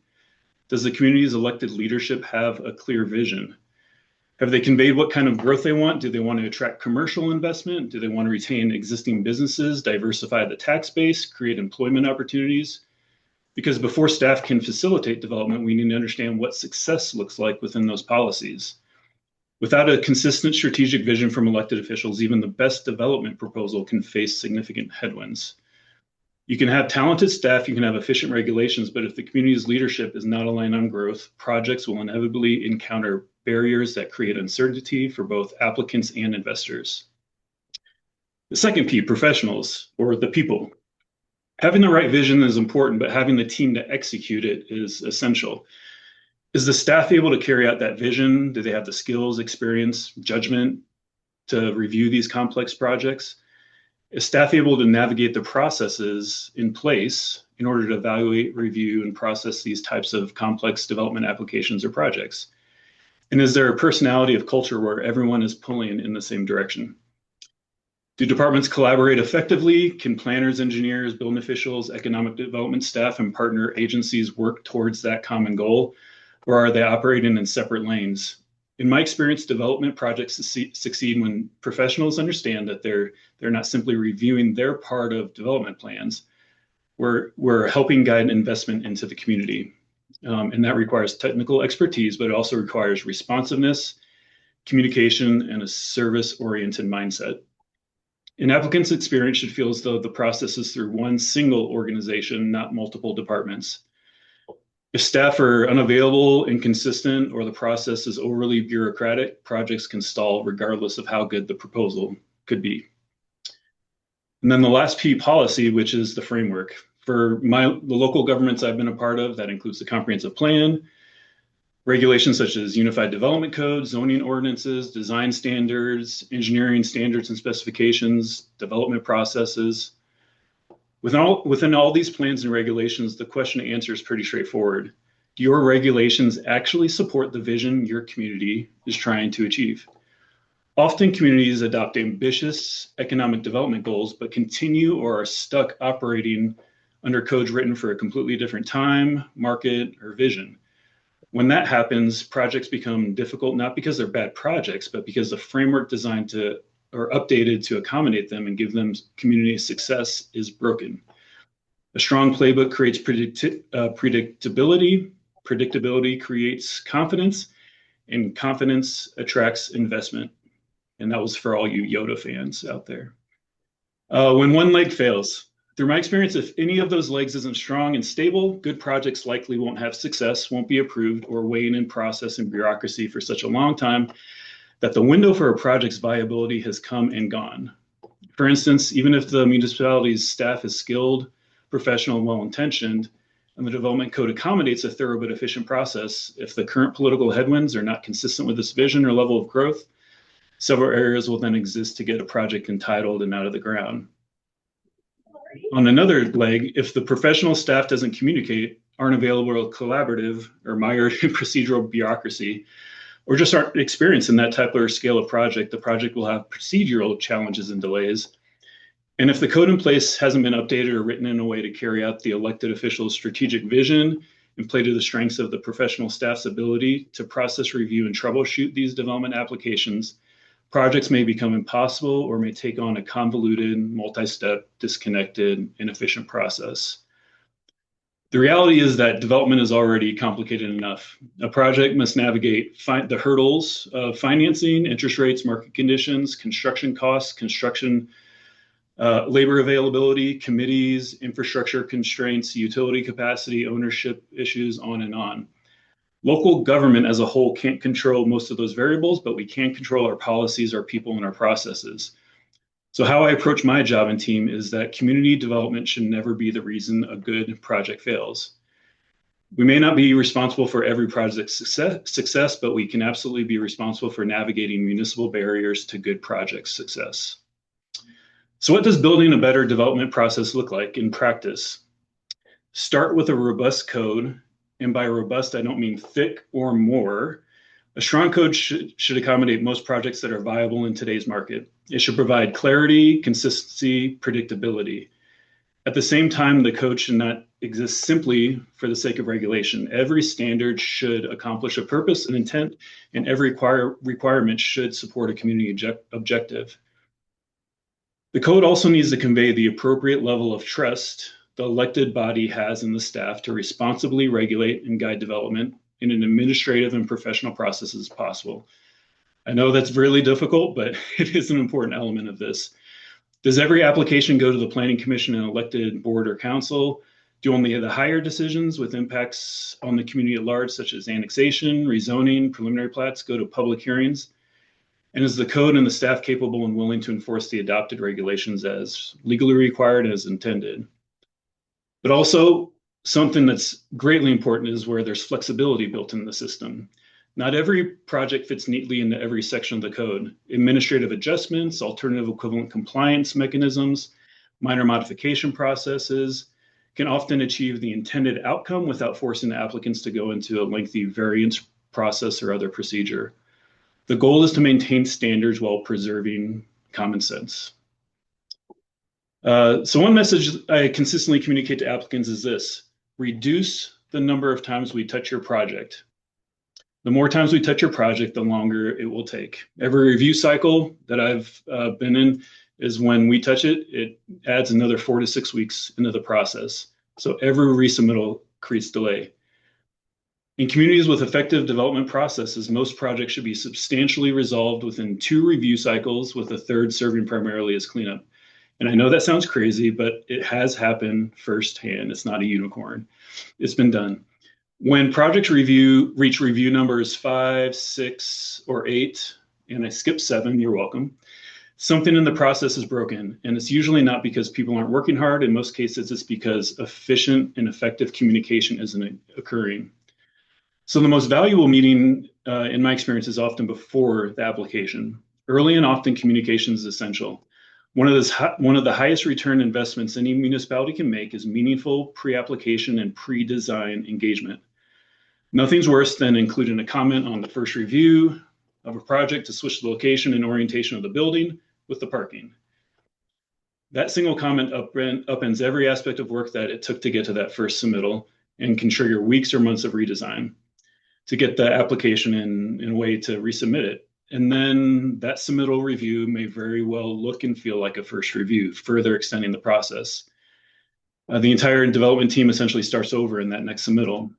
Does the community's elected leadership have a clear vision? Have they conveyed what kind of growth they want? Do they want to attract commercial investment? Do they want to retain existing businesses, diversify the tax base, create employment opportunities? Because before staff can facilitate development, we need to understand what success looks like within those policies. Without a consistent strategic vision from elected officials, even the best development proposal can face significant headwinds. You can have talented staff, you can have efficient regulations, but if the community's leadership is not aligned on growth, projects will inevitably encounter barriers that create uncertainty for both applicants and investors. The second P, professionals, or the people. Having the right vision is important, but having the team to execute it is essential. Is the staff able to carry out that vision? Do they have the skills, experience, judgment to review these complex projects? Is staff able to navigate the processes in place in order to evaluate, review, and process these types of complex development applications or projects? And is there a personality of culture where everyone is pulling in the same direction? Do departments collaborate effectively? Can planners, engineers, building officials, economic development staff, and partner agencies work towards that common goal? Or are they operating in separate lanes? In my experience, development projects succeed when professionals understand that they're not simply reviewing their part of development plans. We're helping guide investment into the community. And that requires technical expertise, but it also requires responsiveness, communication, and a service-oriented mindset. An applicant's experience should feel as though the process is through one single organization, not multiple departments. If staff are unavailable, inconsistent, or the process is overly bureaucratic, projects can stall regardless of how good the proposal could be. And then the last P, policy, which is the framework. For the local governments I've been a part of, that includes the comprehensive plan, regulations such as Unified Development Code, zoning ordinances, design standards, engineering standards and specifications, development processes. Within all these plans and regulations, the question to answer is pretty straightforward. Do your regulations actually support the vision your community is trying to achieve? Often communities adopt ambitious economic development goals, but continue or are stuck operating under codes written for a completely different time, market, or vision. When that happens, projects become difficult, not because they're bad projects, but because the framework designed to or updated to accommodate them and give them community success is broken. A strong playbook creates predictability. Predictability creates confidence, and confidence attracts investment. And that was for all you Yoda fans out there. When one leg fails, through my experience, if any of those legs isn't strong and stable, good projects likely won't have success, won't be approved, or waiting in process and bureaucracy for such a long time that the window for a project's viability has come and gone. For instance, even if the municipality's staff is skilled, professional, and well-intentioned, and the development code accommodates a thorough but efficient process, if the current political headwinds are not consistent with this vision or level of growth, several areas will then exist to get a project entitled and out of the ground. On another leg, if the professional staff doesn't communicate, aren't available or collaborative, or mired in procedural bureaucracy, or just aren't experienced in that type or scale of project, the project will have procedural challenges and delays. And if the code in place hasn't been updated or written in a way to carry out the elected official's strategic vision and play to the strengths of the professional staff's ability to process, review, and troubleshoot these development applications, projects may become impossible or may take on a convoluted, multi-step, disconnected, inefficient process. The reality is that development is already complicated enough. A project must navigate the hurdles of financing, interest rates, market conditions, construction costs, construction labor availability, committees, infrastructure constraints, utility capacity, ownership issues, on and on. Local government as a whole can't control most of those variables, but we can control our policies, our people, and our processes. So how I approach my job and team is that community development should never be the reason a good project fails. We may not be responsible for every project's success, but we can absolutely be responsible for navigating municipal barriers to good project success. So what does building a better development process look like in practice? Start with a robust code. And by robust, I don't mean thick or more. A strong code should accommodate most projects that are viable in today's market. It should provide clarity, consistency, predictability. At the same time, the code should not exist simply for the sake of regulation. Every standard should accomplish a purpose and intent, and every requirement should support a community objective. The code also needs to convey the appropriate level of trust the elected body has in the staff to responsibly regulate and guide development in an administrative and professional process as possible. I know that's really difficult, but it is an important element of this. Does every application go to the Planning Commission and elected board or council? Do only the higher decisions with impacts on the community at large, such as annexation, rezoning, preliminary plats, go to public hearings? And is the code and the staff capable and willing to enforce the adopted regulations as legally required and as intended? But also, something that's greatly important is where there's flexibility built in the system. Not every project fits neatly into every section of the code. Administrative adjustments, alternative equivalent compliance mechanisms, minor modification processes can often achieve the intended outcome without forcing the applicants to go into a lengthy variance process or other procedure. The goal is to maintain standards while preserving common sense. So one message I consistently communicate to applicants is this: reduce the number of times we touch your project. The more times we touch your project, the longer it will take. Every review cycle that I've been in is when we touch it, it adds another 4 to 6 weeks into the process. So every resubmittal creates delay. In communities with effective development processes, most projects should be substantially resolved within 2 review cycles, with a third serving primarily as cleanup. And I know that sounds crazy, but it has happened firsthand. It's not a unicorn. It's been done. When projects reach review numbers 5, 6, or 8, and I skip 7, you're welcome, something in the process is broken. And it's usually not because people aren't working hard. In most cases, it's because efficient and effective communication isn't occurring. So the most valuable meeting, in my experience, is often before the application. Early and often communication is essential. One of the highest return investments any municipality can make is meaningful pre-application and pre-design engagement. Nothing's worse than including a comment on the first review of a project to switch the location and orientation of the building with the parking. That single comment upends every aspect of work that it took to get to that first submittal and can trigger weeks or months of redesign to get the application in a way to resubmit it. And then that submittal review may very well look and feel like a first review, further extending the process. The entire development team essentially starts over in that next submittal.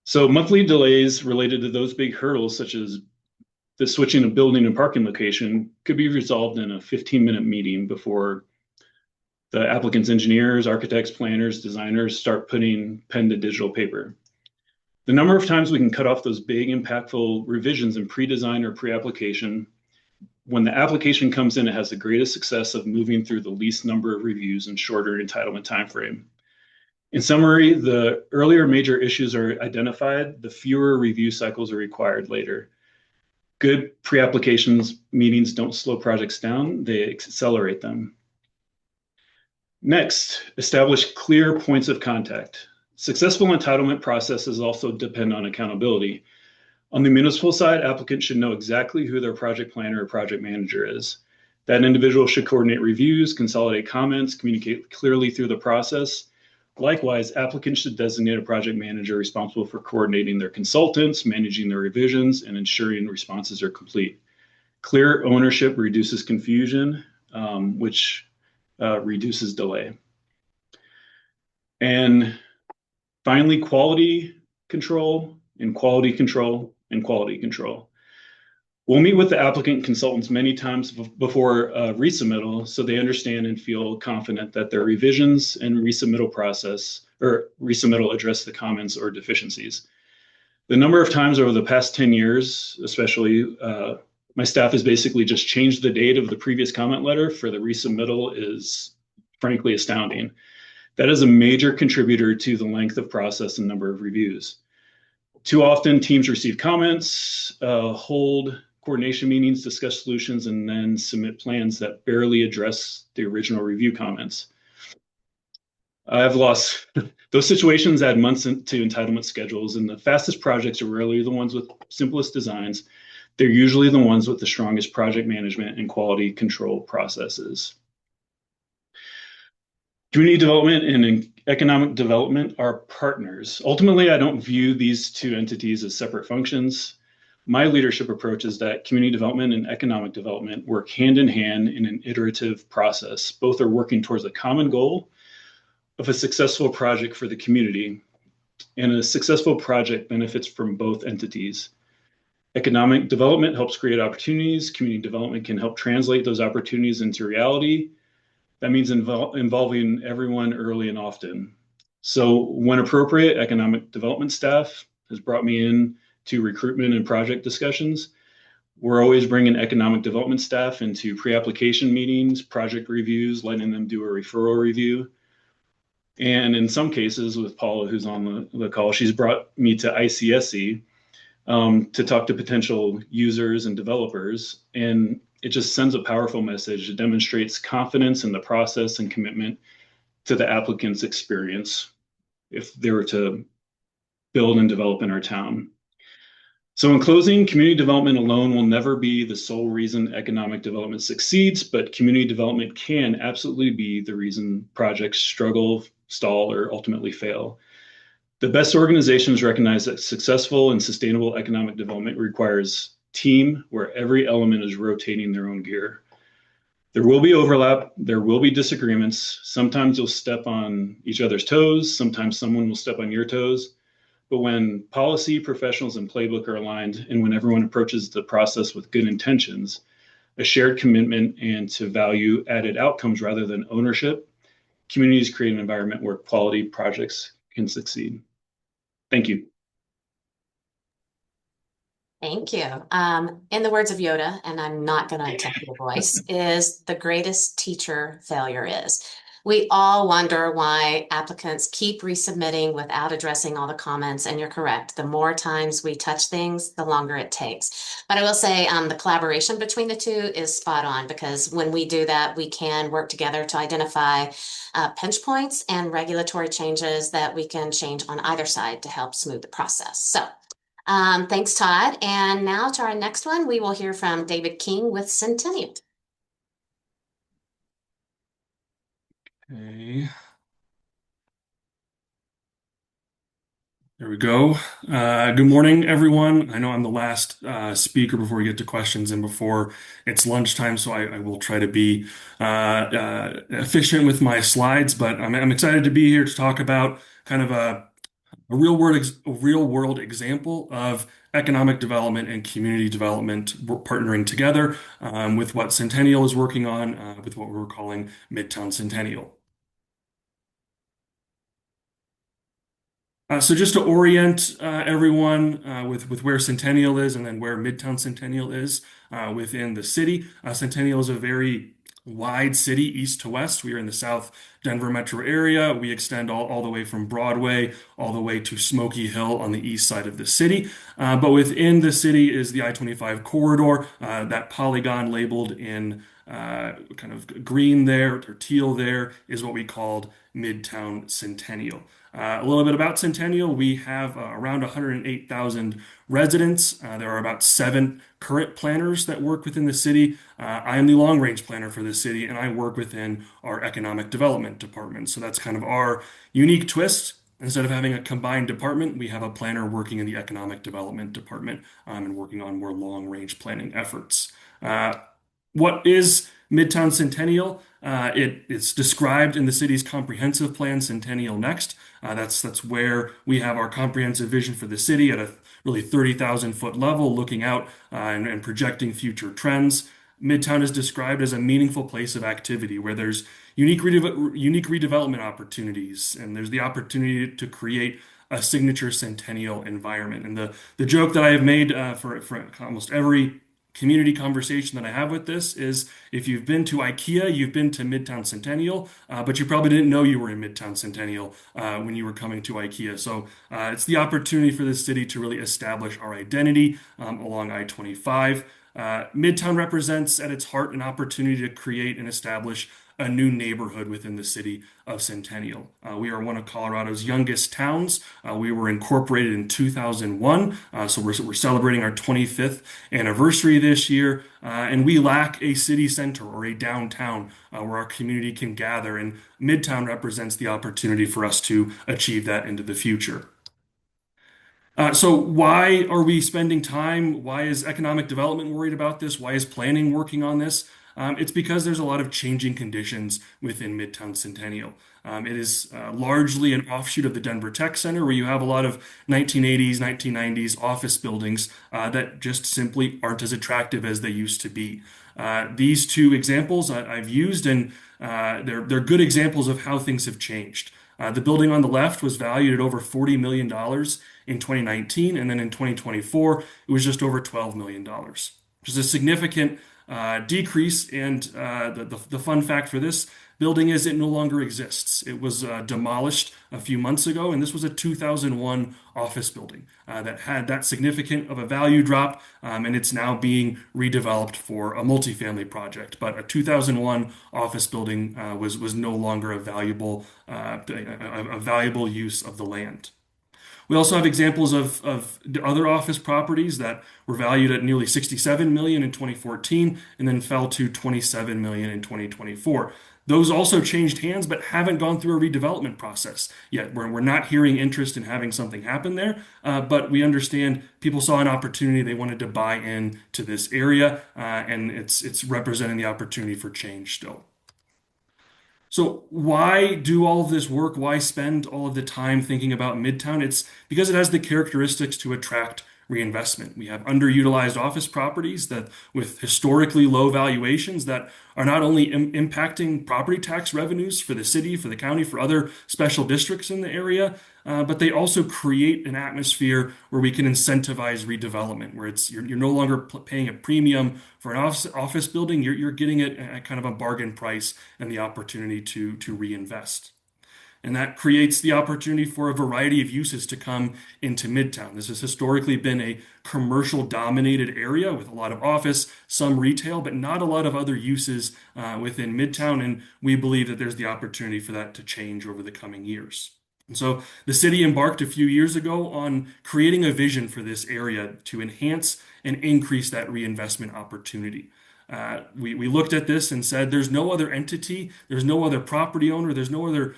So monthly delays related to those big hurdles, such as the switching of building and parking location, could be resolved in a 15-minute meeting before the applicant's engineers, architects, planners, designers start putting pen to digital paper. The number of times we can cut off those big impactful revisions in pre-design or pre-application, when the application comes in, it has the greatest success of moving through the least number of reviews and shorter entitlement timeframe. In summary, the earlier major issues are identified, the fewer review cycles are required later. Good pre-applications meetings don't slow projects down, they accelerate them. Next, establish clear points of contact. Successful entitlement processes also depend on accountability. On the municipal side, applicants should know exactly who their project planner or project manager is. That individual should coordinate reviews, consolidate comments, communicate clearly through the process. Likewise, applicants should designate a project manager responsible for coordinating their consultants, managing their revisions, and ensuring responses are complete. Clear ownership reduces confusion, which reduces delay. And finally, quality control and quality control and quality control. We'll meet with the applicant consultants many times before resubmittal so they understand and feel confident that their revisions and resubmittal process or resubmittal address the comments or deficiencies. The number of times over the past 10 years, especially, my staff has basically just changed the date of the previous comment letter for the resubmittal is frankly astounding. That is a major contributor to the length of process and number of reviews. Too often, teams receive comments, hold coordination meetings, discuss solutions, and then submit plans that barely address the original review comments. I've lost those situations add months into entitlement schedules, and the fastest projects are rarely the ones with simplest designs. They're usually the ones with the strongest project management and quality control processes. Community development and economic development are partners. Ultimately, I don't view these two entities as separate functions. My leadership approach is that community development and economic development work hand in hand in an iterative process. Both are working towards a common goal of a successful project for the community, and a successful project benefits from both entities. Economic development helps create opportunities. Community development can help translate those opportunities into reality. That means involving everyone early and often. So when appropriate, economic development staff has brought me in to recruitment and project discussions. We're always bringing economic development staff into pre-application meetings, project reviews, letting them do a referral review. And in some cases, with Paula, who's on the call, she's brought me to ICSC to talk to potential users and developers. And it just sends a powerful message. It demonstrates confidence in the process and commitment to the applicant's experience if they were to build and develop in our town. So in closing, community development alone will never be the sole reason economic development succeeds, but community development can absolutely be the reason projects struggle, stall, or ultimately fail. The best organizations recognize that successful and sustainable economic development requires team where every element is rotating their own gear. There will be overlap, there will be disagreements. Sometimes you'll step on each other's toes, sometimes someone will step on your toes. But when policy, professionals, and playbook are aligned, and when everyone approaches the process with good intentions, a shared commitment, and to value added outcomes rather than ownership, communities create an environment where quality projects can succeed. Thank you. Thank you. In the words of Yoda, and I'm not going to attempt your voice, is the greatest teacher failure is. We all wonder why applicants keep resubmitting without addressing all the comments, and you're correct. The more times we touch things, the longer it takes. But I will say the collaboration between the two is spot on because when we do that, we can work together to identify pinch points and regulatory changes that we can change on either side to help smooth the process. So thanks, Todd. And now to our next one, we will hear from David King with Centennial. Okay. There we go. Good morning, everyone. I know I'm the last speaker before we get to questions and before it's lunchtime, so I will try to be efficient with my slides, but I'm excited to be here to talk about kind of a real world example of economic development and community development partnering together with what Centennial is working on with what we're calling Midtown Centennial. So just to orient everyone with where Centennial is and then where Midtown Centennial is within the city. Centennial is a very wide city, east to west. We are in the South Denver metro area. We extend all the way from Broadway all the way to Smoky Hill on the east side of the city. But within the city is the I-25 corridor, that polygon labeled in kind of green there or teal there is what we called Midtown Centennial. A little bit about Centennial. We have around 108,000 residents. There are about 7 current planners that work within the city. I am the long range planner for the city, and I work within our economic development department. So that's kind of our unique twist. Instead of having a combined department, we have a planner working in the economic development department and working on more long range planning efforts. What is Midtown Centennial? It's described in the city's comprehensive plan, Centennial Next. That's where we have our comprehensive vision for the city at a really 30,000 foot level, looking out and projecting future trends. Midtown is described as a meaningful place of activity where there's unique redevelopment opportunities, and there's the opportunity to create a signature Centennial environment. And the joke that I have made for almost every community conversation that I have with this is if you've been to IKEA, you've been to Midtown Centennial, but you probably didn't know you were in Midtown Centennial when you were coming to IKEA. So it's the opportunity for the city to really establish our identity along I-25. Midtown represents at its heart an opportunity to create and establish a new neighborhood within the city of Centennial. We are one of Colorado's youngest towns. We were incorporated in 2001, so we're celebrating our 25th anniversary this year, and we lack a city center or a downtown where our community can gather, and Midtown represents the opportunity for us to achieve that into the future. So why are we spending time? Why is economic development worried about this? Why is planning working on this? It's because there's a lot of changing conditions within Midtown Centennial. It is largely an offshoot of the Denver Tech Center, where you have a lot of 1980s, 1990s office buildings that just simply aren't as attractive as they used to be. These two examples I've used, and they're good examples of how things have changed. The building on the left was valued at over $40 million in 2019, and then in 2024, it was just over $12 million, which is a significant decrease. And the fun fact for this building is it no longer exists. It was demolished a few months ago, and this was a 2001 office building that had that significant of a value drop, and it's now being redeveloped for a multifamily project. But a 2001 office building was no longer a valuable use of the land. We also have examples of other office properties that were valued at nearly 67 million in 2014 and then fell to 27 million in 2024. Those also changed hands but haven't gone through a redevelopment process yet. We're not hearing interest in having something happen there, but we understand people saw an opportunity. They wanted to buy in to this area, and it's representing the opportunity for change still. So why do all of this work? Why spend all of the time thinking about Midtown? It's because it has the characteristics to attract reinvestment. We have underutilized office properties that with historically low valuations that are not only impacting property tax revenues for the city, for the county, for other special districts in the area, but they also create an atmosphere where we can incentivize redevelopment, where you're no longer paying a premium for an office building, you're getting it at kind of a bargain price and the opportunity to reinvest. And that creates the opportunity for a variety of uses to come into Midtown. This has historically been a commercial dominated area with a lot of office, some retail, but not a lot of other uses within Midtown. And we believe that there's the opportunity for that to change over the coming years. And so the city embarked a few years ago on creating a vision for this area to enhance and increase that reinvestment opportunity. We looked at this and said, there's no other entity, there's no other property owner, there's no other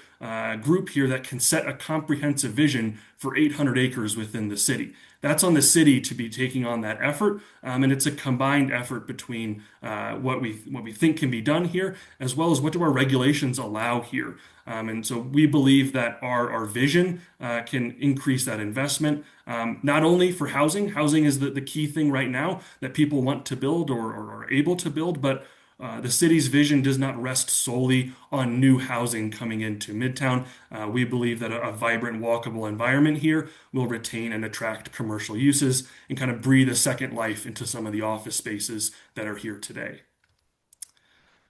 group here that can set a comprehensive vision for 800 acres within the city. That's on the city to be taking on that effort, and it's a combined effort between what we think can be done here, as well as what do our regulations allow here. And so we believe that our vision can increase that investment, not only for housing. Housing is the key thing right now that people want to build or are able to build, but the city's vision does not rest solely on new housing coming into Midtown. We believe that a vibrant, walkable environment here will retain and attract commercial uses and kind of breathe a second life into some of the office spaces that are here today.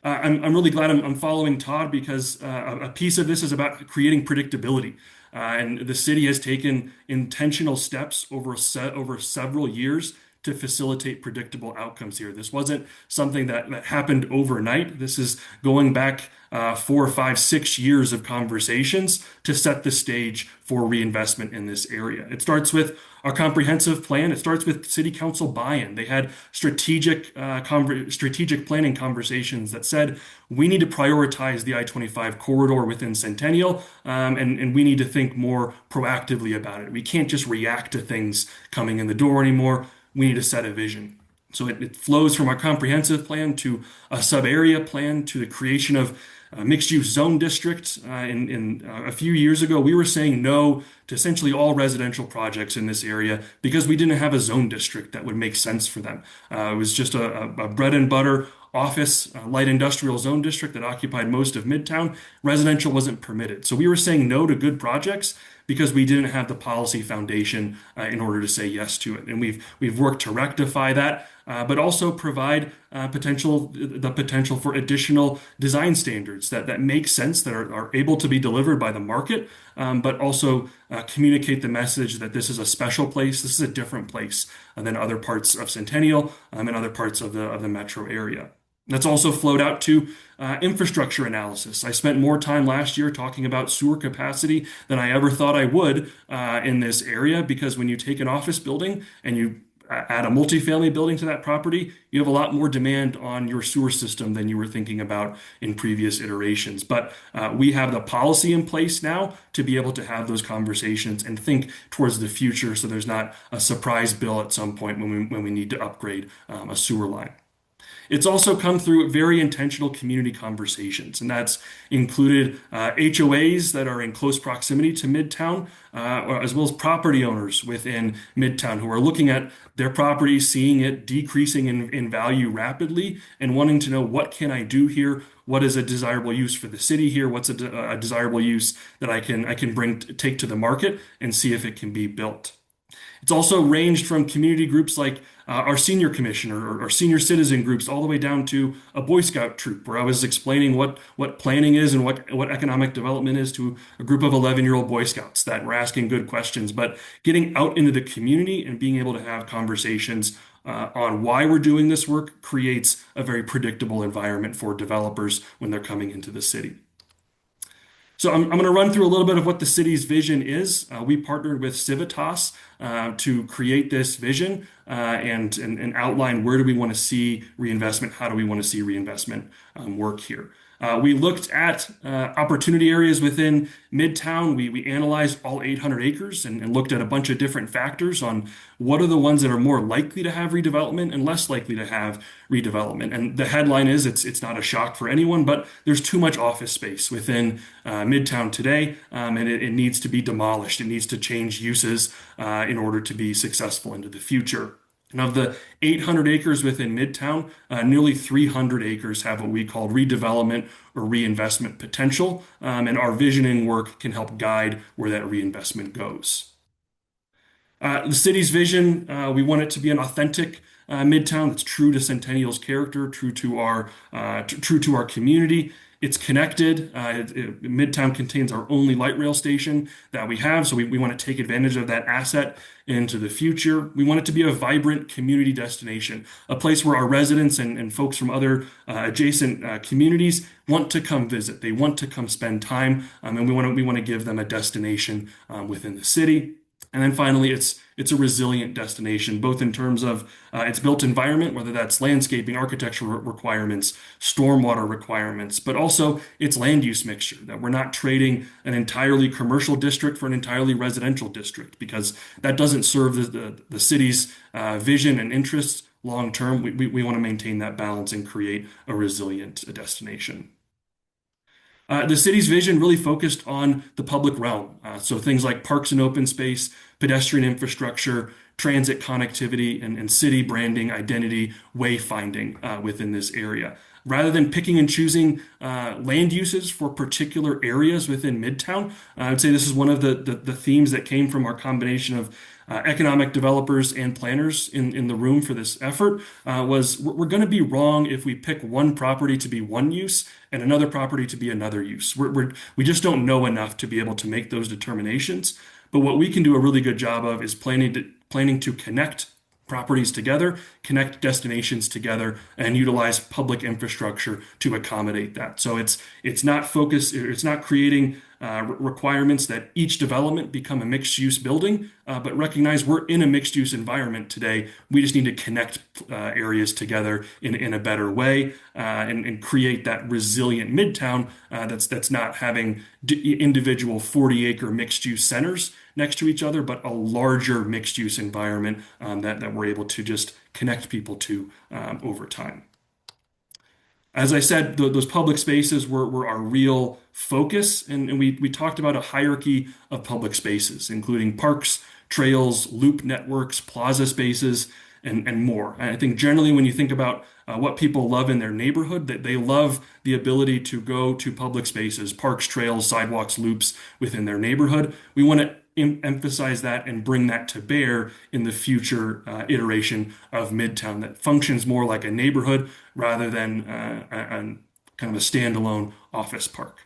I'm really glad I'm following Todd because a piece of this is about creating predictability. And the city has taken intentional steps over several years to facilitate predictable outcomes here. This wasn't something that happened overnight. This is going back 4, 5, 6 years of conversations to set the stage for reinvestment in this area. It starts with our comprehensive plan. It starts with city council buy-in. They had strategic planning conversations that said we need to prioritize the I-25 corridor within Centennial, and we need to think more proactively about it. We can't just react to things coming in the door anymore. We need to set a vision. So it flows from our comprehensive plan to a sub-area plan to the creation of a mixed-use zone district. In a few years ago, we were saying no to essentially all residential projects in this area because we didn't have a zone district that would make sense for them. It was just a bread and butter office, light industrial zone district that occupied most of Midtown. Residential wasn't permitted. So we were saying no to good projects because we didn't have the policy foundation in order to say yes to it. And we've worked to rectify that, but also provide the potential for additional design standards that make sense, that are able to be delivered by the market, but also communicate the message that this is a special place, this is a different place than other parts of Centennial and other parts of the metro area. That's also flowed out to infrastructure analysis. I spent more time last year talking about sewer capacity than I ever thought I would in this area, because when you take an office building and you add a multifamily building to that property, you have a lot more demand on your sewer system than you were thinking about in previous iterations. But we have the policy in place now to be able to have those conversations and think towards the future, so there's not a surprise bill at some point when we need to upgrade a sewer line. It's also come through very intentional community conversations, and that's included HOAs that are in close proximity to Midtown, as well as property owners within Midtown who are looking at their property, seeing it decreasing in value rapidly, and wanting to know, what can I do here? What is a desirable use for the city here? What's a desirable use that I can take to the market and see if it can be built? It's also ranged from community groups like our senior commission or senior citizen groups, all the way down to a Boy Scout troop, where I was explaining what planning is and what economic development is to a group of 11-year-old Boy Scouts that were asking good questions. But getting out into the community and being able to have conversations on why we're doing this work creates a very predictable environment for developers when they're coming into the city. So I'm going to run through a little bit of what the city's vision is. We partnered with Civitas to create this vision and outline where do we want to see reinvestment, how do we want to see reinvestment work here. We looked at opportunity areas within Midtown. We analyzed all 800 acres and looked at a bunch of different factors on what are the ones that are more likely to have redevelopment and less likely to have redevelopment. And the headline is it's not a shock for anyone, but there's too much office space within Midtown today, and it needs to be demolished. It needs to change uses in order to be successful into the future. And of the 800 acres within Midtown, nearly 300 acres have what we call redevelopment or reinvestment potential, and our visioning work can help guide where that reinvestment goes. The city's vision, we want it to be an authentic Midtown that's true to Centennial's character, true to our community. It's connected. Midtown contains our only light rail station that we have, so we want to take advantage of that asset into the future. We want it to be a vibrant community destination, a place where our residents and folks from other adjacent communities want to come visit. They want to come spend time, and we want to give them a destination within the city. And then finally, it's a resilient destination, both in terms of its built environment, whether that's landscaping, architectural requirements, stormwater requirements, but also its land use mixture, that we're not trading an entirely commercial district for an entirely residential district, because that doesn't serve the city's vision and interests long term. We want to maintain that balance and create a resilient destination. The city's vision really focused on the public realm. So things like parks and open space, pedestrian infrastructure, transit connectivity, and city branding, identity, wayfinding within this area. Rather than picking and choosing land uses for particular areas within Midtown, I would say this is one of the themes that came from our combination of economic developers and planners in the room for this effort, was we're going to be wrong if we pick one property to be one use and another property to be another use. We just don't know enough to be able to make those determinations. But what we can do a really good job of is planning to connect properties together, connect destinations together, and utilize public infrastructure to accommodate that. So it's not creating requirements that each development become a mixed-use building, but recognize we're in a mixed-use environment today. We just need to connect areas together in a better way and create that resilient Midtown that's not having individual 40-acre mixed-use centers next to each other, but a larger mixed-use environment that we're able to just connect people to over time. As I said, those public spaces were our real focus, and we talked about a hierarchy of public spaces, including parks, trails, loop networks, plaza spaces, and more. And I think generally when you think about what people love in their neighborhood, that they love the ability to go to public spaces, parks, trails, sidewalks, loops within their neighborhood. We want to emphasize that and bring that to bear in the future iteration of Midtown that functions more like a neighborhood rather than kind of a standalone office park.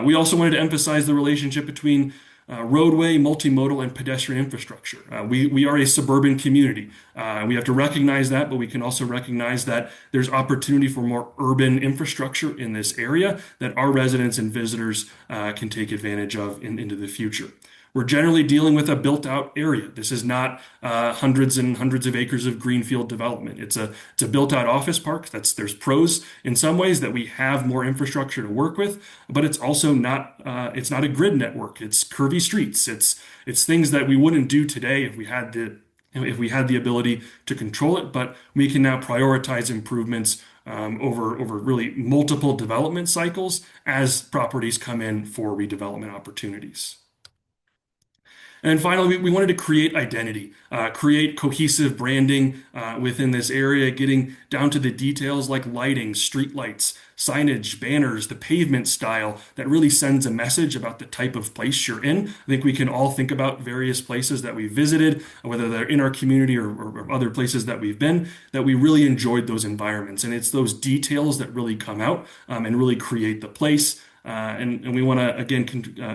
We also wanted to emphasize the relationship between roadway, multimodal, and pedestrian infrastructure. We are a suburban community. We have to recognize that, but we can also recognize that there's opportunity for more urban infrastructure in this area that our residents and visitors can take advantage of into the future. We're generally dealing with a built-out area. This is not hundreds and hundreds of acres of greenfield development. It's a built-out office park. There's pros in some ways that we have more infrastructure to work with, but it's also not a grid network. It's curvy streets. It's things that we wouldn't do today if we had the ability to control it. But we can now prioritize improvements over really multiple development cycles as properties come in for redevelopment opportunities. And finally, we wanted to create identity, create cohesive branding within this area, getting down to the details like lighting, street lights, signage, banners, the pavement style that really sends a message about the type of place you're in. I think we can all think about various places that we visited, whether they're in our community or other places that we've been, that we really enjoyed those environments. And it's those details that really come out and really create the place. And we want to, again,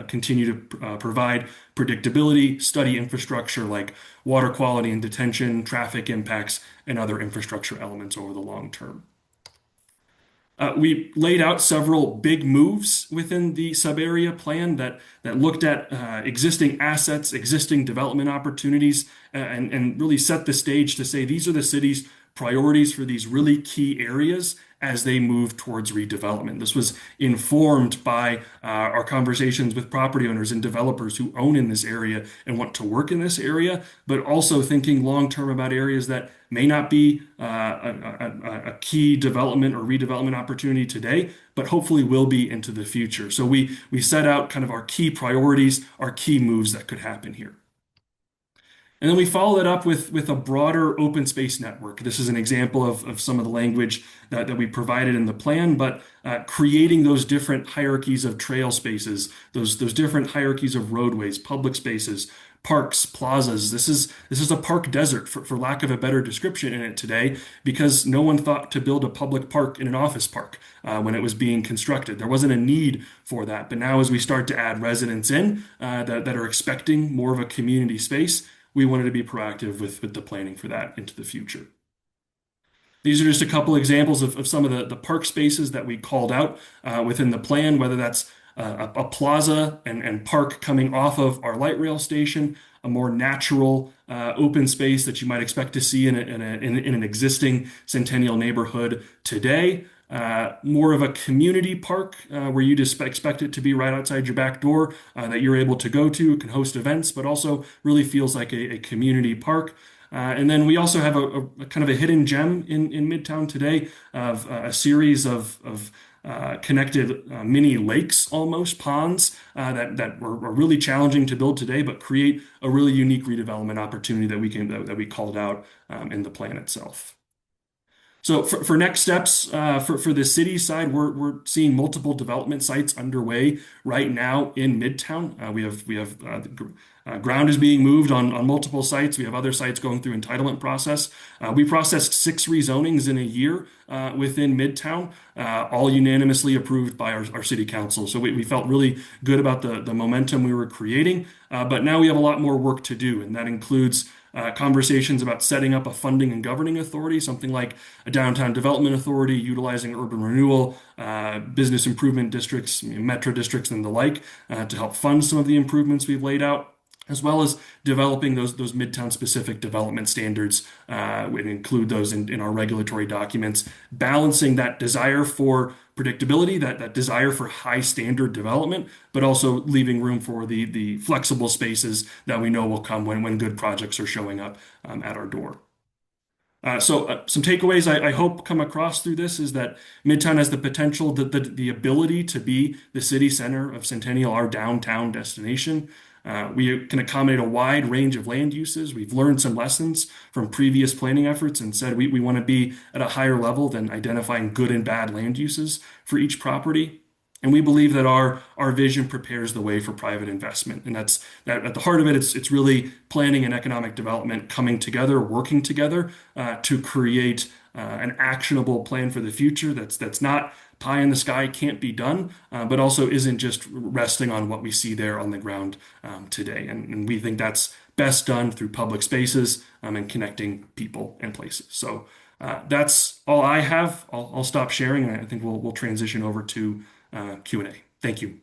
continue to provide predictability, study infrastructure like water quality and detention, traffic impacts, and other infrastructure elements over the long term. We laid out several big moves within the sub-area plan that looked at existing assets, existing development opportunities, and really set the stage to say these are the city's priorities for these really key areas as they move towards redevelopment. This was informed by our conversations with property owners and developers who own in this area and want to work in this area, but also thinking long-term about areas that may not be a key development or redevelopment opportunity today, but hopefully will be into the future. So we set out kind of our key priorities, our key moves that could happen here. And then we follow it up with a broader open space network. This is an example of some of the language that we provided in the plan, but creating those different hierarchies of trail spaces, those different hierarchies of roadways, public spaces, parks, plazas. This is a park desert, for lack of a better description in it today, because no one thought to build a public park in an office park when it was being constructed. There wasn't a need for that. But now as we start to add residents in that are expecting more of a community space, we wanted to be proactive with the planning for that into the future. These are just a couple examples of some of the park spaces that we called out within the plan, whether that's a plaza and park coming off of our light rail station, a more natural open space that you might expect to see in an existing Centennial neighborhood today. More of a community park where you just expect it to be right outside your back door that you're able to go to, can host events, but also really feels like a community park. And then we also have a kind of a hidden gem in Midtown today of a series of connected mini lakes, almost ponds that were really challenging to build today, but create a really unique redevelopment opportunity that we called out in the plan itself. So for next steps for the city side, we're seeing multiple development sites underway right now in Midtown. We have ground is being moved on multiple sites. We have other sites going through entitlement process. We processed 6 rezonings in a year within Midtown, all unanimously approved by our city council. So we felt really good about the momentum we were creating. But now we have a lot more work to do, and that includes conversations about setting up a funding and governing authority, something like a downtown development authority, utilizing urban renewal, business improvement districts, metro districts, and the like to help fund some of the improvements we've laid out, as well as developing those Midtown specific development standards. We include those in our regulatory documents, balancing that desire for predictability, that desire for high standard development, but also leaving room for the flexible spaces that we know will come when good projects are showing up at our door. So some takeaways I hope come across through this is that Midtown has the potential, the ability to be the city center of Centennial, our downtown destination. We can accommodate a wide range of land uses. We've learned some lessons from previous planning efforts and said we want to be at a higher level than identifying good and bad land uses for each property. And we believe that our vision prepares the way for private investment. And that's that at the heart of it, it's really planning and economic development coming together, working together to create an actionable plan for the future that's not pie in the sky, can't be done, but also isn't just resting on what we see there on the ground today. And we think that's best done through public spaces and connecting people and places. So that's all I have. I'll stop sharing, and I think we'll transition over to Q&A. Thank you.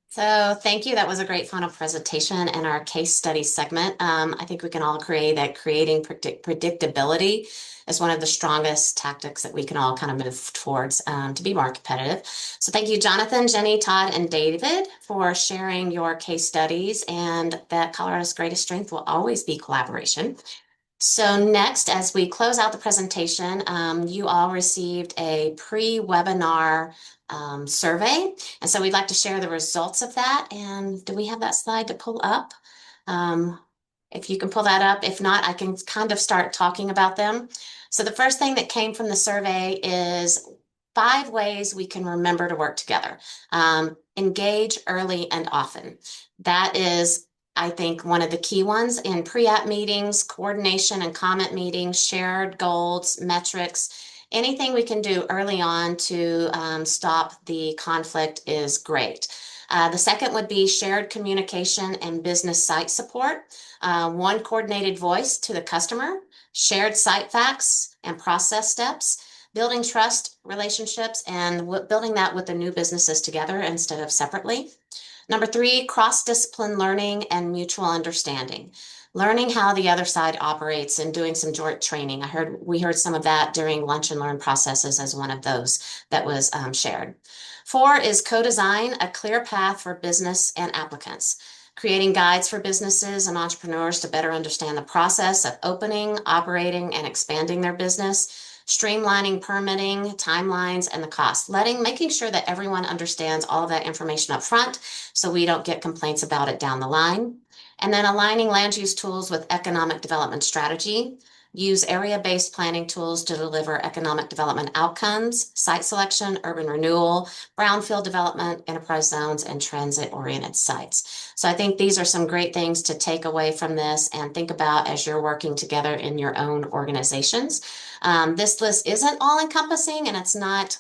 So thank you. That was a great final presentation in our case study segment. I think we can all agree that creating predictability is one of the strongest tactics that we can all kind of move towards to be more competitive. So thank you, Jonathan, Jenny, Todd, and David for sharing your case studies, and that Colorado's greatest strength will always be collaboration. So next, as we close out the presentation, you all received a pre-webinar survey. And so we'd like to share the results of that. And do we have that slide to pull up? If you can pull that up. If not, I can kind of start talking about them. So the first thing that came from the survey is 5 ways we can remember to work together. Engage early and often. That is, I think, one of the key ones in pre-app meetings, coordination and comment meetings, shared goals, metrics. Anything we can do early on to stop the conflict is great. The second would be shared communication and business site support. One coordinated voice to the customer, shared site facts and process steps, building trust relationships, and building that with the new businesses together instead of separately. Number 3, cross-discipline learning and mutual understanding. learning how the other side operates and doing some joint training. We heard some of that during lunch and learn processes as one of those that was shared. 4 is co-design a clear path for business and applicants, creating guides for businesses and entrepreneurs to better understand the process of opening, operating, and expanding their business, streamlining permitting, timelines, and the cost, making sure that everyone understands all of that information up front so we don't get complaints about it down the line. And then aligning land use tools with economic development strategy. Use area-based planning tools to deliver economic development outcomes, site selection, urban renewal, brownfield development, enterprise zones, and transit-oriented sites. So I think these are some great things to take away from this and think about as you're working together in your own organizations. This list isn't all-encompassing and it's not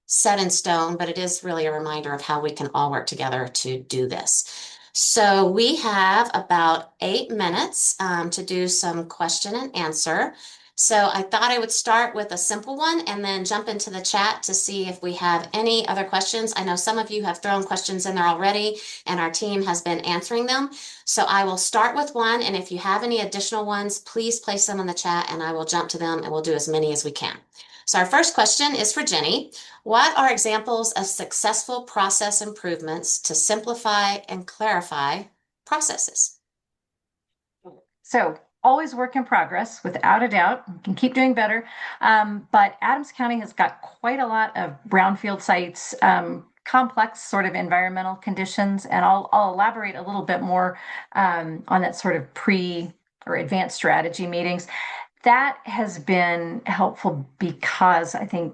set in stone, but it is really a reminder of how we can all work together to do this. So we have about 8 minutes to do some question and answer. So I thought I would start with a simple one and then jump into the chat to see if we have any other questions. I know some of you have thrown questions in there already and our team has been answering them. So I will start with one, and if you have any additional ones, please place them in the chat and I will jump to them and we'll do as many as we can. So our first question is for Jenny. What are examples of successful process improvements to simplify and clarify processes? So always work in progress, without a doubt. We can keep doing better. But Adams County has got quite a lot of brownfield sites, complex sort of environmental conditions, and I'll elaborate a little bit more on that sort of pre or advanced strategy meetings. That has been helpful because I think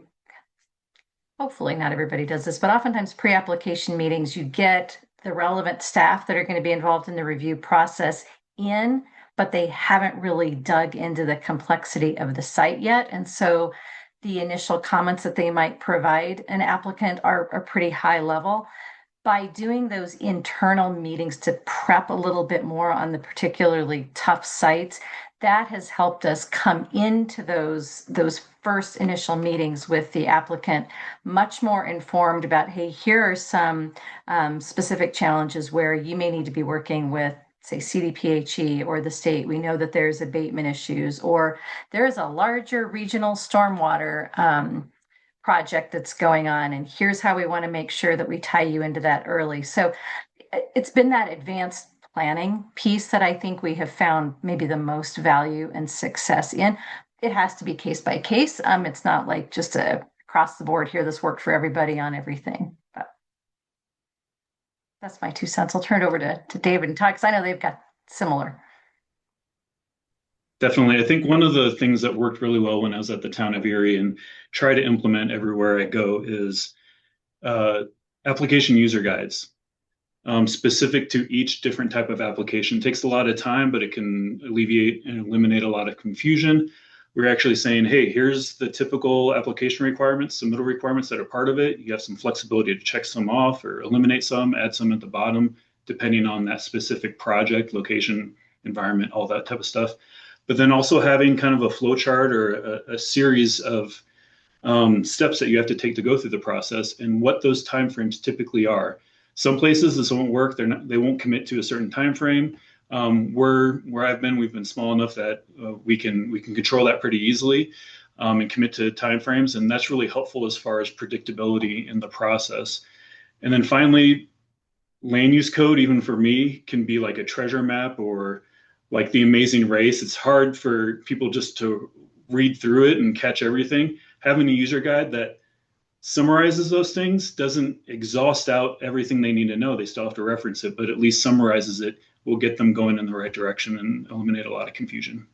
hopefully not everybody does this, but oftentimes pre-application meetings, you get the relevant staff that are going to be involved in the review process in, but they haven't really dug into the complexity of the site yet. And so the initial comments that they might provide an applicant are pretty high level. By doing those internal meetings to prep a little bit more on the particularly tough sites, that has helped us come into those first initial meetings with the applicant much more informed about, hey, here are some specific challenges where you may need to be working with, say, CDPHE or the state. We know that there's abatement issues, or there is a larger regional stormwater project that's going on, and here's how we want to make sure that we tie you into that early. So it's been that advanced planning piece that I think we have found maybe the most value and success in. It has to be case by case. It's not like just across the board here, this worked for everybody on everything. But that's my 2 cents. I'll turn it over to David and Todd, because I know they've got similar. Definitely. I think one of the things that worked really well when I was at the town of Erie and try to implement everywhere I go is application user guides. Specific to each different type of application. It takes a lot of time, but it can alleviate and eliminate a lot of confusion. We're actually saying, hey, here's the typical application requirements, submittal requirements that are part of it. You have some flexibility to check some off or eliminate some, add some at the bottom, depending on that specific project, location, environment, all that type of stuff. But then also having kind of a flow chart or a series of steps that you have to take to go through the process and what those timeframes typically are. Some places this won't work. They won't commit to a certain time frame. Where I've been, we've been small enough that we can control that pretty easily and commit to time frames, and that's really helpful as far as predictability in the process. And then finally, land use code, even for me, can be like a treasure map or like the Amazing Race. It's hard for people just to read through it and catch everything. Having a user guide that summarizes those things doesn't exhaust out everything they need to know. They still have to reference it, but at least summarizes it will get them going in the right direction and eliminate a lot of confusion.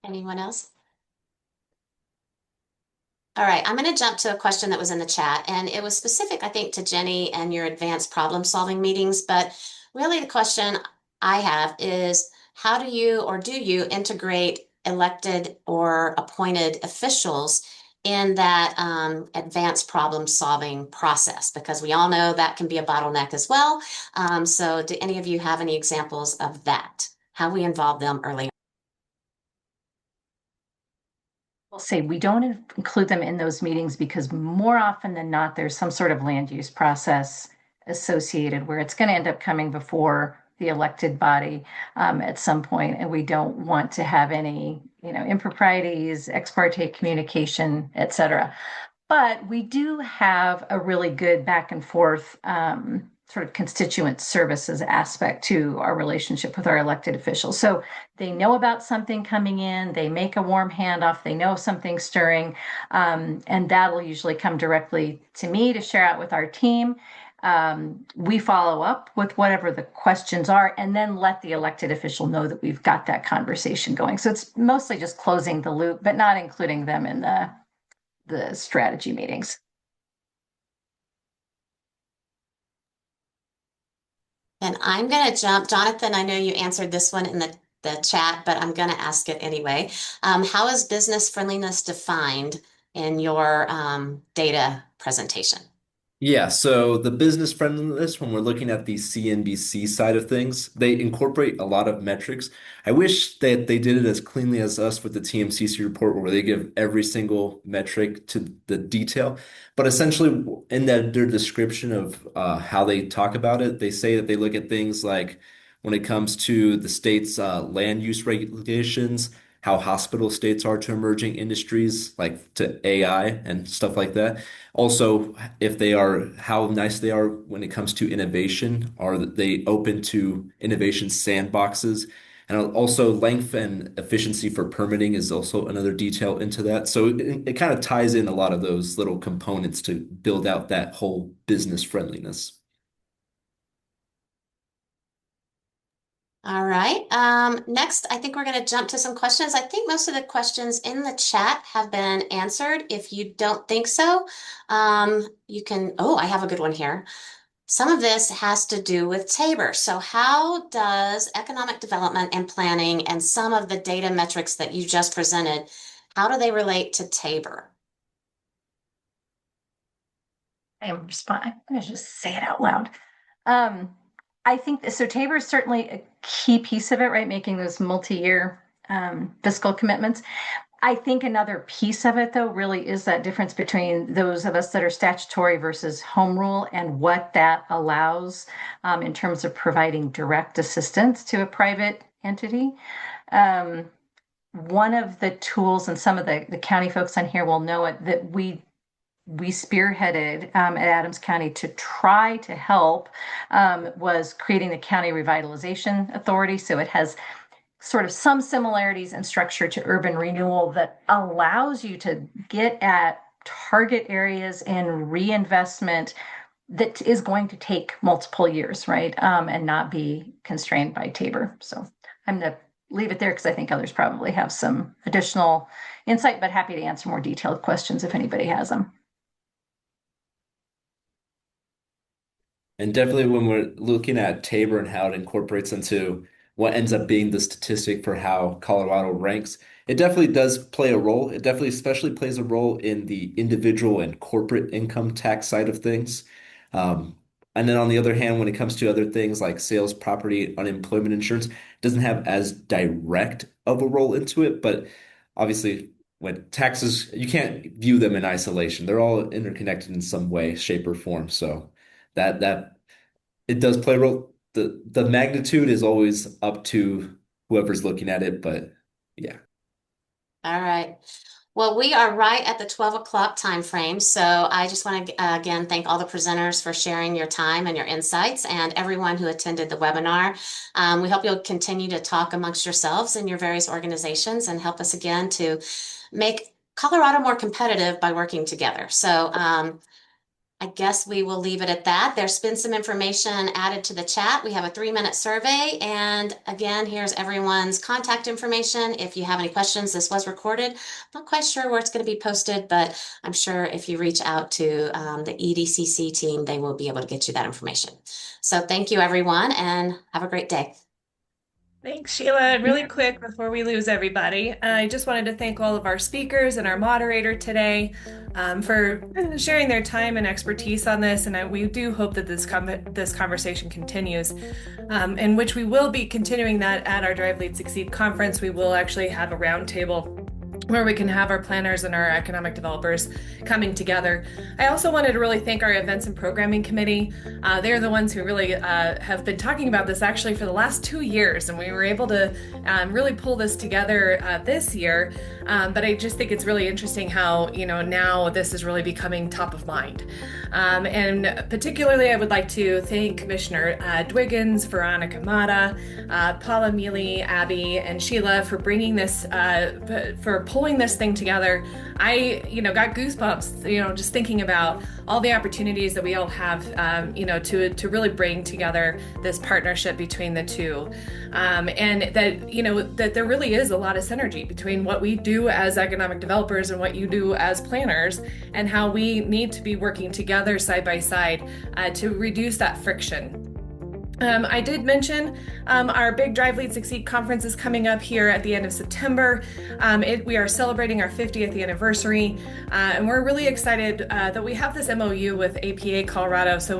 Anyone else? All right, I'm going to jump to a question that was in the chat, and it was specific, I think, to Jenny and your advanced problem solving meetings. But really, the question I have is, how do you integrate elected or appointed officials in that advanced problem solving process? Because we all know that can be a bottleneck as well. So do any of you have any examples of that? How we involve them early? We'll say we don't include them in those meetings because more often than not, there's some sort of land use process associated where it's going to end up coming before the elected body at some point, and we don't want to have any, improprieties, ex parte communication, et cetera. But we do have a really good back and forth sort of constituent services aspect to our relationship with our elected officials. So they know about something coming in, they make a warm handoff, they know something's stirring, and that'll usually come directly to me to share out with our team. We follow up with whatever the questions are and then let the elected official know that we've got that conversation going. So it's mostly just closing the loop, but not including them in the strategy meetings. And I'm going to jump, Jonathan, I know you answered this one in the chat, but I'm going to ask it anyway. How is business friendliness defined in your data presentation? Yeah, so the business friendliness, when we're looking at the CNBC side of things, they incorporate a lot of metrics. I wish that they did it as cleanly as us with the TMCC report, where they give every single metric to the detail. But essentially, in their description of how they talk about it, they say that they look at things like when it comes to the state's land use regulations, how hospital states are to emerging industries, like to AI and stuff like that. Also, if they are, how nice they are when it comes to innovation. Are they open to innovation sandboxes? And also, length and efficiency for permitting is also another detail into that. So it kind of ties in a lot of those little components to build out that whole business friendliness. All right. Next, I think we're going to jump to some questions. I think most of the questions in the chat have been answered. If you don't think so, you can, oh, I have a good one here. Some of this has to do with Tabor. So how does economic development and planning and some of the data metrics that you just presented, how do they relate to Tabor? I'm going to just say it out loud. I think so. Tabor is certainly a key piece of it, right? Making those multi-year fiscal commitments. I think another piece of it, though, really is that difference between those of us that are statutory versus home rule and what that allows in terms of providing direct assistance to a private entity. One of the tools, and some of the county folks on here will know it, that we spearheaded at Adams County to try to help was creating the County Revitalization Authority. So it has sort of some similarities in structure to urban renewal that allows you to get at target areas and reinvestment that is going to take multiple years, right? And not be constrained by Tabor. So I'm going to leave it there because I think others probably have some additional insight, but happy to answer more detailed questions if anybody has them. And definitely when we're looking at Tabor and how it incorporates into what ends up being the statistic for how Colorado ranks, it definitely does play a role. It definitely especially plays a role in the individual and corporate income tax side of things. Um, and then on the other hand, when it comes to other things like sales, property, unemployment insurance, it doesn't have as direct of a role into it. But obviously, when taxes, you can't view them in isolation. They're all interconnected in some way, shape, or form. So that it does play a role. The magnitude is always up to whoever's looking at it, but yeah. All right. Well, we are right at the 12 o'clock time frame. So I just want to again thank all the presenters for sharing your time and your insights and everyone who attended the webinar. We hope you'll continue to talk amongst yourselves and your various organizations and help us again to make Colorado more competitive by working together. So I guess we will leave it at that. There's been some information added to the chat. We have a 3-minute survey. And again, here's everyone's contact information. If you have any questions, this was recorded. I'm not quite sure where it's going to be posted, but I'm sure if you reach out to the EDCC team, they will be able to get you that information. So thank you, everyone, and have a great day. Thanks, Sheila. Really quick before we lose everybody, I just wanted to thank all of our speakers and our moderator today for sharing their time and expertise on this. And we do hope that this conversation continues, in which we will be continuing that at our Drive Lead Succeed conference. We will actually have a roundtable where we can have our planners and our economic developers coming together. I also wanted to really thank our events and programming committee. They're the ones who really have been talking about this actually for the last 2 years, and we were able to really pull this together this year. But I just think it's really interesting how, now this is really becoming top of mind. And particularly, I would like to thank Commissioner Dwiggins, Veronica Mata, Paula Mealy, Abby, and Sheila for bringing this, for pulling this thing together. I, got goosebumps, just thinking about all the opportunities that we all have, to really bring together this partnership between the two. And that, that there really is a lot of synergy between what we do as economic developers and what you do as planners, and how we need to be working together side by side to reduce that friction. I did mention our big Drive Lead Succeed conference is coming up here at the end of September. We are celebrating our 50th anniversary, and we're really excited that we have this MOU with APA Colorado. So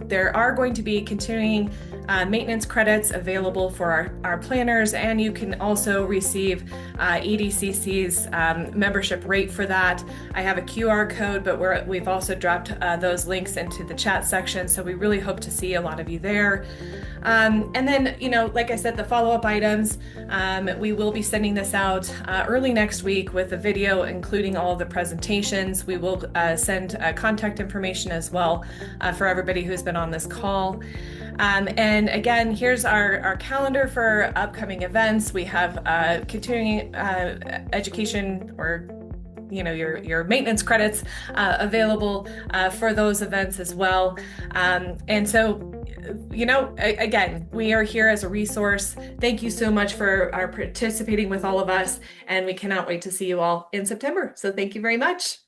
there are going to be continuing maintenance credits available for our planners, and you can also receive EDCC's membership rate for that. I have a QR code, but we've also dropped those links into the chat section, so we really hope to see a lot of you there. And then, like I said, the follow-up items, we will be sending this out early next week with a video including all of the presentations. We will send contact information as well for everybody who's been on this call. And again, here's our calendar for upcoming events. We have continuing education, or your maintenance credits available for those events as well. And so, again, we are here as a resource. Thank you so much for participating with all of us, and we cannot wait to see you all in September. So thank you very much.